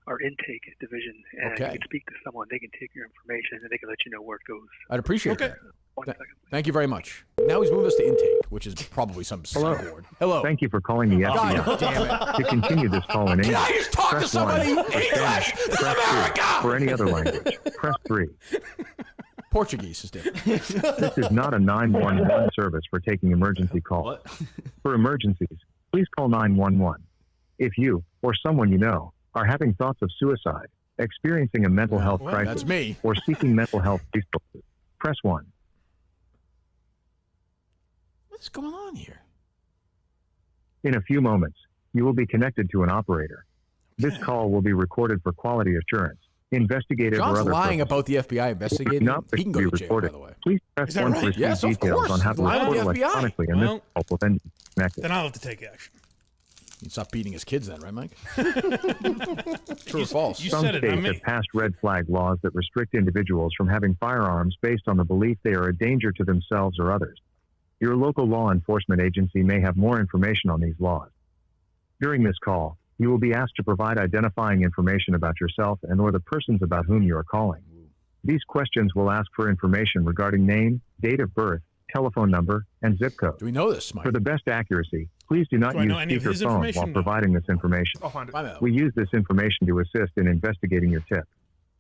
our intake division, and Okay. you can speak to someone. They can take your information, and they can let you know where it goes. I'd appreciate Okay. that. One second. Thank you very much. Now he's moved us to intake, which is probably some Hello. board. Hello. Thank you for calling the FBI. God damn it. To continue this call in English, Can I just talk to press somebody? 1. For Spanish, English! This is press 2. America! For any other language, press 3. Portuguese is different. This is not a 911 service for taking emergency calls. For emergencies, please call 911. If you, or someone you know, are having thoughts of suicide, experiencing a mental health well, crisis, that's me. or seeking mental health resources, press 1. What's going on here? In a few moments, you will be connected to an operator. This call will be recorded for quality assurance, investigative John's or other lying purposes. about the FBI investigating him. He can go be to jail, recorded. by the way. Please press Is that 1 right? to receive Yes, of details course. on how to Lying to report the FBI. electronically, and Well, this call will then be connected. Then I'll have to take action. He'd stop beating his kids then, right, Mike? True or false? You Some said it, not states me. have passed red flag laws that restrict individuals from having firearms based on the belief they are a danger to themselves or others. Your local law enforcement agency may have more information on these laws. During this call, you will be asked to provide identifying information about yourself and or the persons about whom you are calling. These questions will ask for information regarding name, date of birth, telephone number, and zip code. Do we know this, Mike? For the best accuracy, please do not Do I use know any of his speakerphone information? while No. providing this information. I'll find it. I know. We use this information to assist in investigating your tip.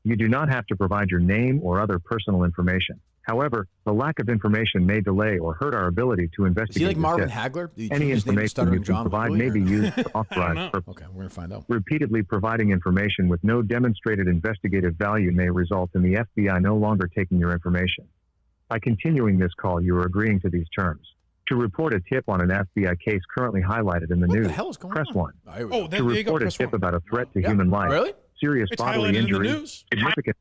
You do not have to provide your name or other personal information. However, the lack of information may delay or hurt our ability to Is investigate he like your Marvin tip. Hagler? Did he Any change his name to information Stuttering you can John provide Louis, may or be no? used for know. authorized purposes. Okay, we're going to find out. Repeatedly providing information with no demonstrated investigative value may result in the FBI no longer taking your information. By continuing this call, you are agreeing to these terms. To report a tip on an FBI case currently highlighted in the What news, the hell is going press on? 1. Oh, here we Oh, go. there To you go. report a Press tip 1. about a threat to Yeah. human life, Really? serious It's bodily highlighted in the injury, news. significant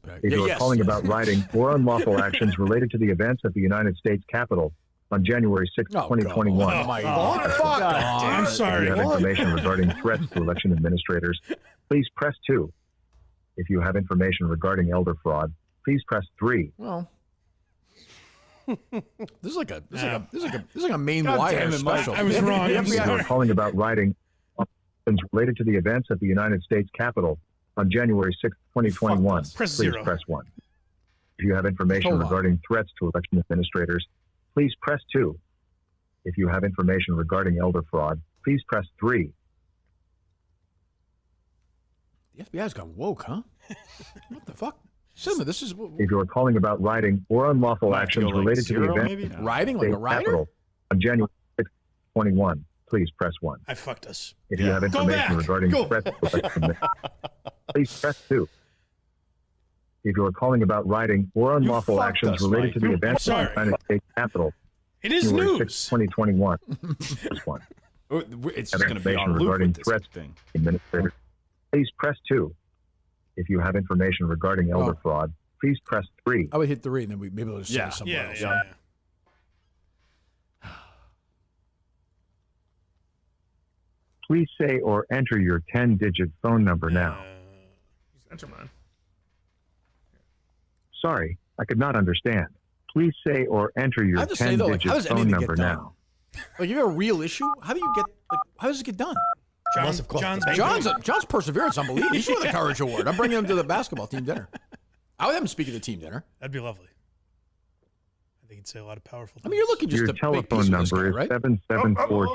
Yeah, if you are yes, calling yes. about writing or unlawful actions related to the events at the United States Capitol on January 6, Oh, 2021. God. Oh, my God. God. I'm If sorry. you have information regarding threats to election administrators, please press 2. If you have information regarding elder fraud, please press 3. Well, this is like a main wire special. I was wrong. I'm If you sorry. are calling about writing actions related to the events at the United States Capitol on January 6, 2021, Press please 0. press 1. If you have information Hold on. regarding threats to election administrators, please press 2. If you have information regarding elder fraud, please press 3. The FBI's gone woke, huh? What the fuck? Cinema, this is If you are calling about rioting or unlawful Might actions go like related to the 0 event, maybe? No. riding like a State rider. Capitol on January 6, 21, please press 1. I fucked us. If you have information regarding Go. threats to election, please press 2. If you are calling about rioting or unlawful fucked actions us, related Mike. to the event of the Sorry. United States Capitol, It is January 6, news. 2021, press 1. It's Have just going to be information on loop regarding with this threats thing. administrator, please press 2. If you have information regarding elder fraud, please press 3. I would hit 3, and then maybe we'll just send it somewhere Yeah, else. yeah. Please say or enter your 10-digit phone number now. Enter mine. Sorry, I could not understand. Please say or enter I your have to say though, like, how 10-digit does phone anything number get done? now. Like, if you have a real issue, how do you get? Like, how does it get done? John's perseverance, unbelievable. He should win the Courage Award. I'm bringing him to the basketball team dinner. I would have him speak at the team dinner. That'd be lovely. I think he'd say a lot of powerful things. I mean, you're looking just Your to make telephone peace with this number guy, is right? 774.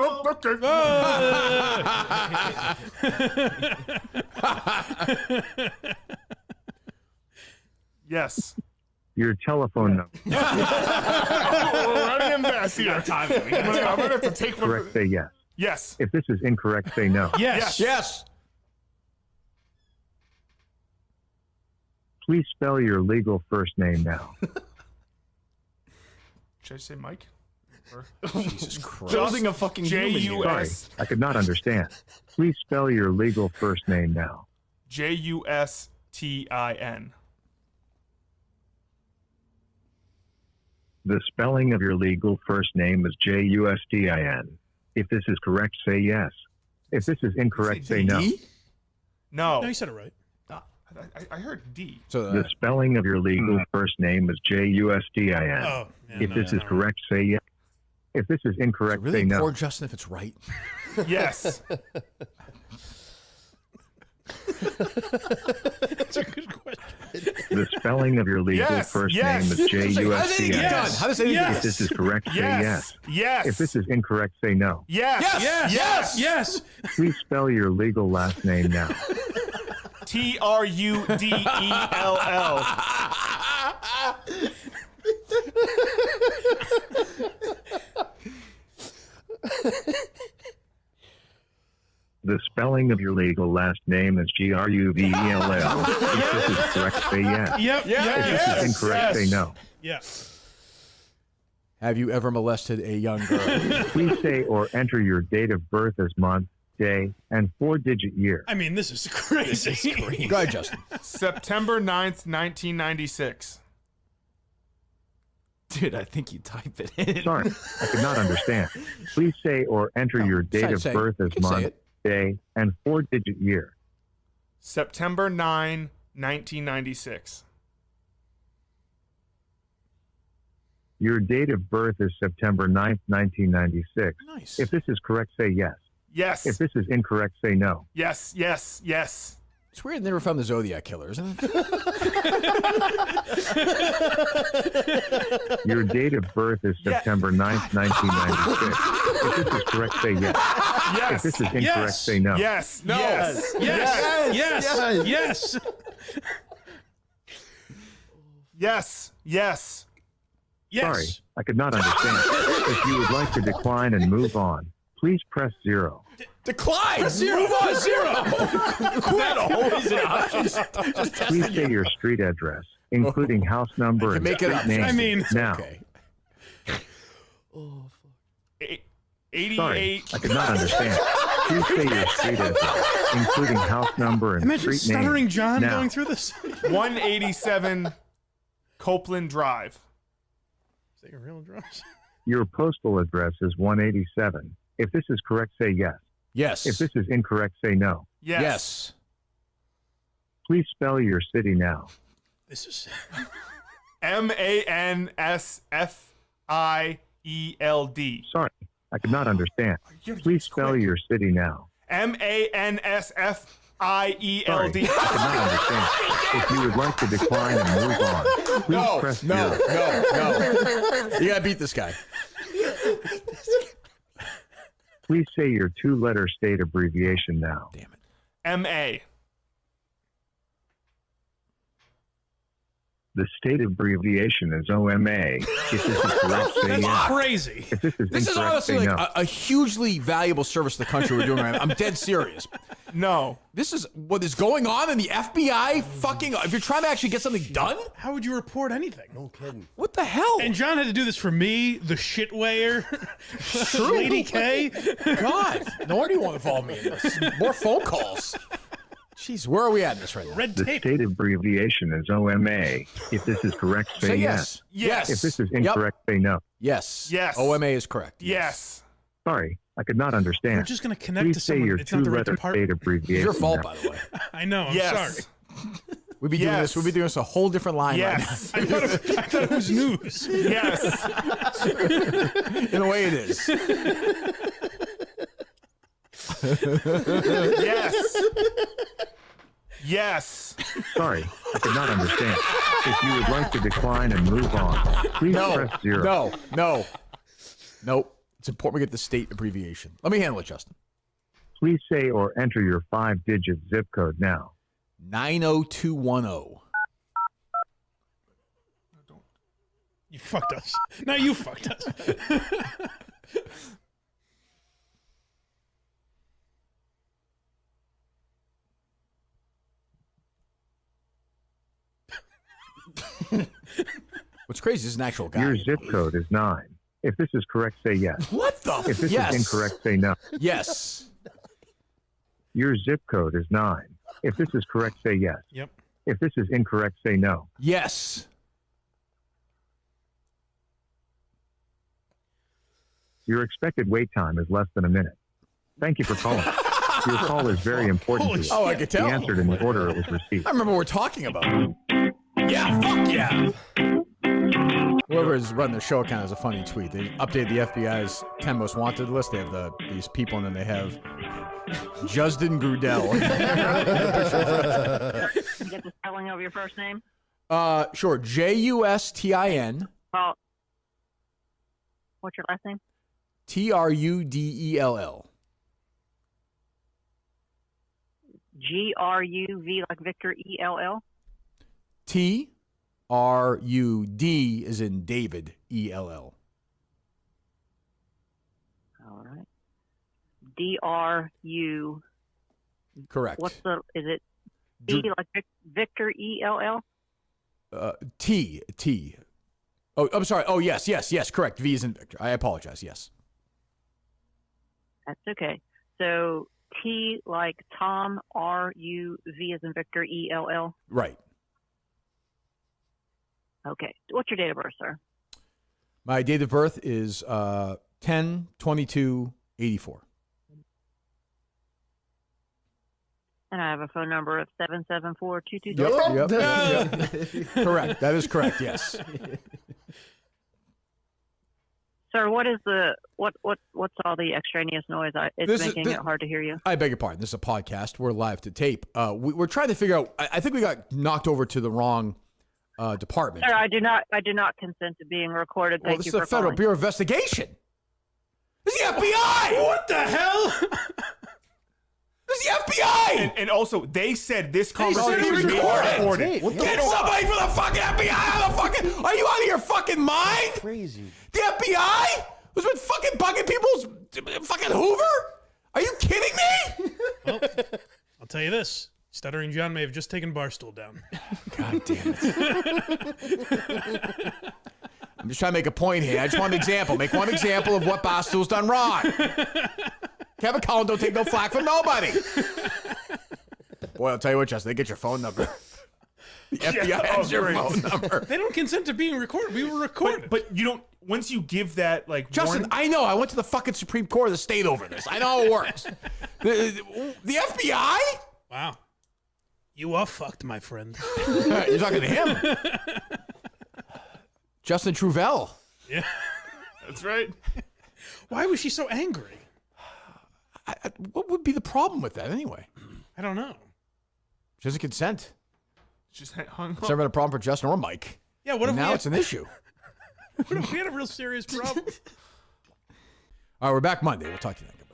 Yes. Your telephone number. We're running in fast here. I'm gonna have to take one. Correct, say yes. Yes. If this is incorrect, say no. Yes. Yes. Please spell your legal first name now. Should I say Mike? Or Jesus Christ. Building a fucking human here. Sorry, J-U-S. I could not understand. Please spell your legal first name now. Justin. The spelling of your legal first name is Justin. If this is correct, say yes. If this is incorrect, say no. No. No, you said it right. I heard D. So The spelling of your legal first name is Justin. Oh, yeah, If no, this no, is no. correct, say yes. If this is incorrect, really say no. poor Justin if it's right. Yes. That's a good question. The spelling of your legal Yes, first yes. name is Justin. How does anything get done? How does anything Yes. get If this is correct, say Yes. yes. Yes. If this is incorrect, say no. Yes. Yes. Yes. Yes. Please spell your legal last name now. Truddell. The spelling of your legal last name is Gruvell. If this is correct, say yes. Yep. If this is incorrect, say no. Yeah. Have you ever molested a young girl? Please say or enter your date of birth as month, day, and 4-digit year. I mean, this is crazy. Go ahead, Justin. September 9th, 1996. Dude, I think you type it in. Sorry, I could not understand. Please say or enter your date of say it. birth You as can say month, it. day, and 4-digit year. September 9, 1996. Your date of birth is September 9th, 1996. Nice. If this is correct, say yes. Yes. If this is incorrect, say no. Yes. Yes. Yes. It's weird they never found the Zodiac killer, isn't it? Your date of birth is September 9th, 1996. If this is correct, say yes. Yes. If this is incorrect, Yes. say no. Yes. No. Yes. Yes. Yes. Yes. Sorry, I could not understand. If you would like to decline and move on, please press 0. Decline. Press 0. Move on. 0. Quit. Always an option. Please say your street address, including house number and make it street up. name. I mean, now. Okay. 88. Sorry, I could not understand. Please say your street address, including house number and Imagine street name. stuttering John now. going through this. 187 Copeland Drive. Is that your real address? Your postal address is 187. If this is correct, say yes. Yes. If this is incorrect, say no. Yes. Yes. Please spell your city now. This is Mansfield. Sorry, I could not understand. Please spell your city now. Mansfield. IELD. I cannot understand. If you would like to decline and move on, please press zero. No. You gotta beat this guy. Please say your 2-letter state abbreviation now. Damn it. MA. The state abbreviation is OMA. If this is correct, say That's yes. crazy. If this is This is incorrect, honestly say like no. a hugely valuable service to the country we're doing right now. I'm dead serious. No. This is what is going on in the FBI fucking... If you're trying to actually get something done? How would you report anything? No kidding. What the hell? And John had to do this for me, the shit weigher, True. Lady K. God, no wonder you want to involve me in this. More phone calls. Jeez, where are we at in this right now? Red The tape. state abbreviation is OMA. If this is correct, say, Say yes. yes. If this is incorrect, say no. Yes. Yes. OMA is correct. Yes. Sorry, I could not understand. We're just going to connect Please to say someone. your It's not the right 2-letter department. state abbreviation. It's your fault, now. by the way. I know. I'm Yes. sorry. We'd be doing Yes. this. We'd be doing this a whole different line Yes. I thought it was news. Yes. right now. In a way, it is. Yes. Yes. Sorry, I could not understand. If you would like to decline and move on, please press zero. Nope. It's important we get the state abbreviation. Let me handle it, Justin. Please say or enter your 5-digit zip code now. 90210. You fucked us. Now you fucked us. What's crazy is he's an actual guy. Your zip code is 9. If this is correct, say yes. What the? If this Yes. is incorrect, say no. Yes. Your zip code is 9. If this is correct, say yes. Yep. If this is incorrect, say no. Yes. Your expected wait time is less than a minute. Thank you for calling. Your call is very important to us. Oh, I could tell. Be answered in the order it was received. I remember what we're talking about. Yeah, fuck yeah. Whoever is running the show account has a funny tweet. They updated the FBI's 10 most wanted list. They have these people, and then they have Justin Grudel. Get the spelling of your first name? Sure. Justin. Oh. What's your last name? Trudell. Gruv like Victor ELL? Trud is in David ELL. All right. DRU. Correct. What's the, is it E like Victor ELL? T. Oh, I'm sorry. Oh, yes, correct. V is in Victor. I apologize. Yes. That's okay. So T like Tom, RUV is in Victor ELL? Right. Okay. What's your date of birth, sir? My date of birth is 10/22/84. And I have a phone number of 774-222. Yep. Correct. That is correct. Yes. Sir, what is what's all the extraneous noise? It's making it hard to hear you. I beg your pardon. This is a podcast. We're live to tape. We're trying to figure out. I think we got knocked over to the wrong department. Sir, I do not consent to being recorded. Well, Thank this you is the for Federal calling. Bureau of Investigation. This is the FBI. What the hell? This is the FBI. And also, they said this They said conversation it was was recorded. recorded. Get somebody from the fucking FBI on the fucking. Are you out of your fucking mind? Crazy. The FBI was been fucking bugging people's fucking Hoover? Are you kidding me? Well, I'll tell you this. Stuttering John may have just taken Barstool down. God damn it. I'm just trying to make a point here. I just want an example. Make one example of what Barstool's done wrong. Kevin Cullen don't take no flack from nobody. Boy, I'll tell you what, Justin, they get your phone number. The FBI has your phone number. They don't consent to being recorded. We were recorded. But you don't. Once you give that, like, Justin, warning, I know. I went to the fucking Supreme Court of the state over this. I know how it works. The FBI? Wow. You are fucked, my friend. You're talking to him. Justin Truvell. Yeah. That's right. Why was she so angry? What would be the problem with that anyway? I don't know. She doesn't consent. Just hung It's never been a problem for Justin or Mike. Yeah, what And if now we it's an issue. What if we had a real serious problem? All right, we're back Monday. We'll talk to you then.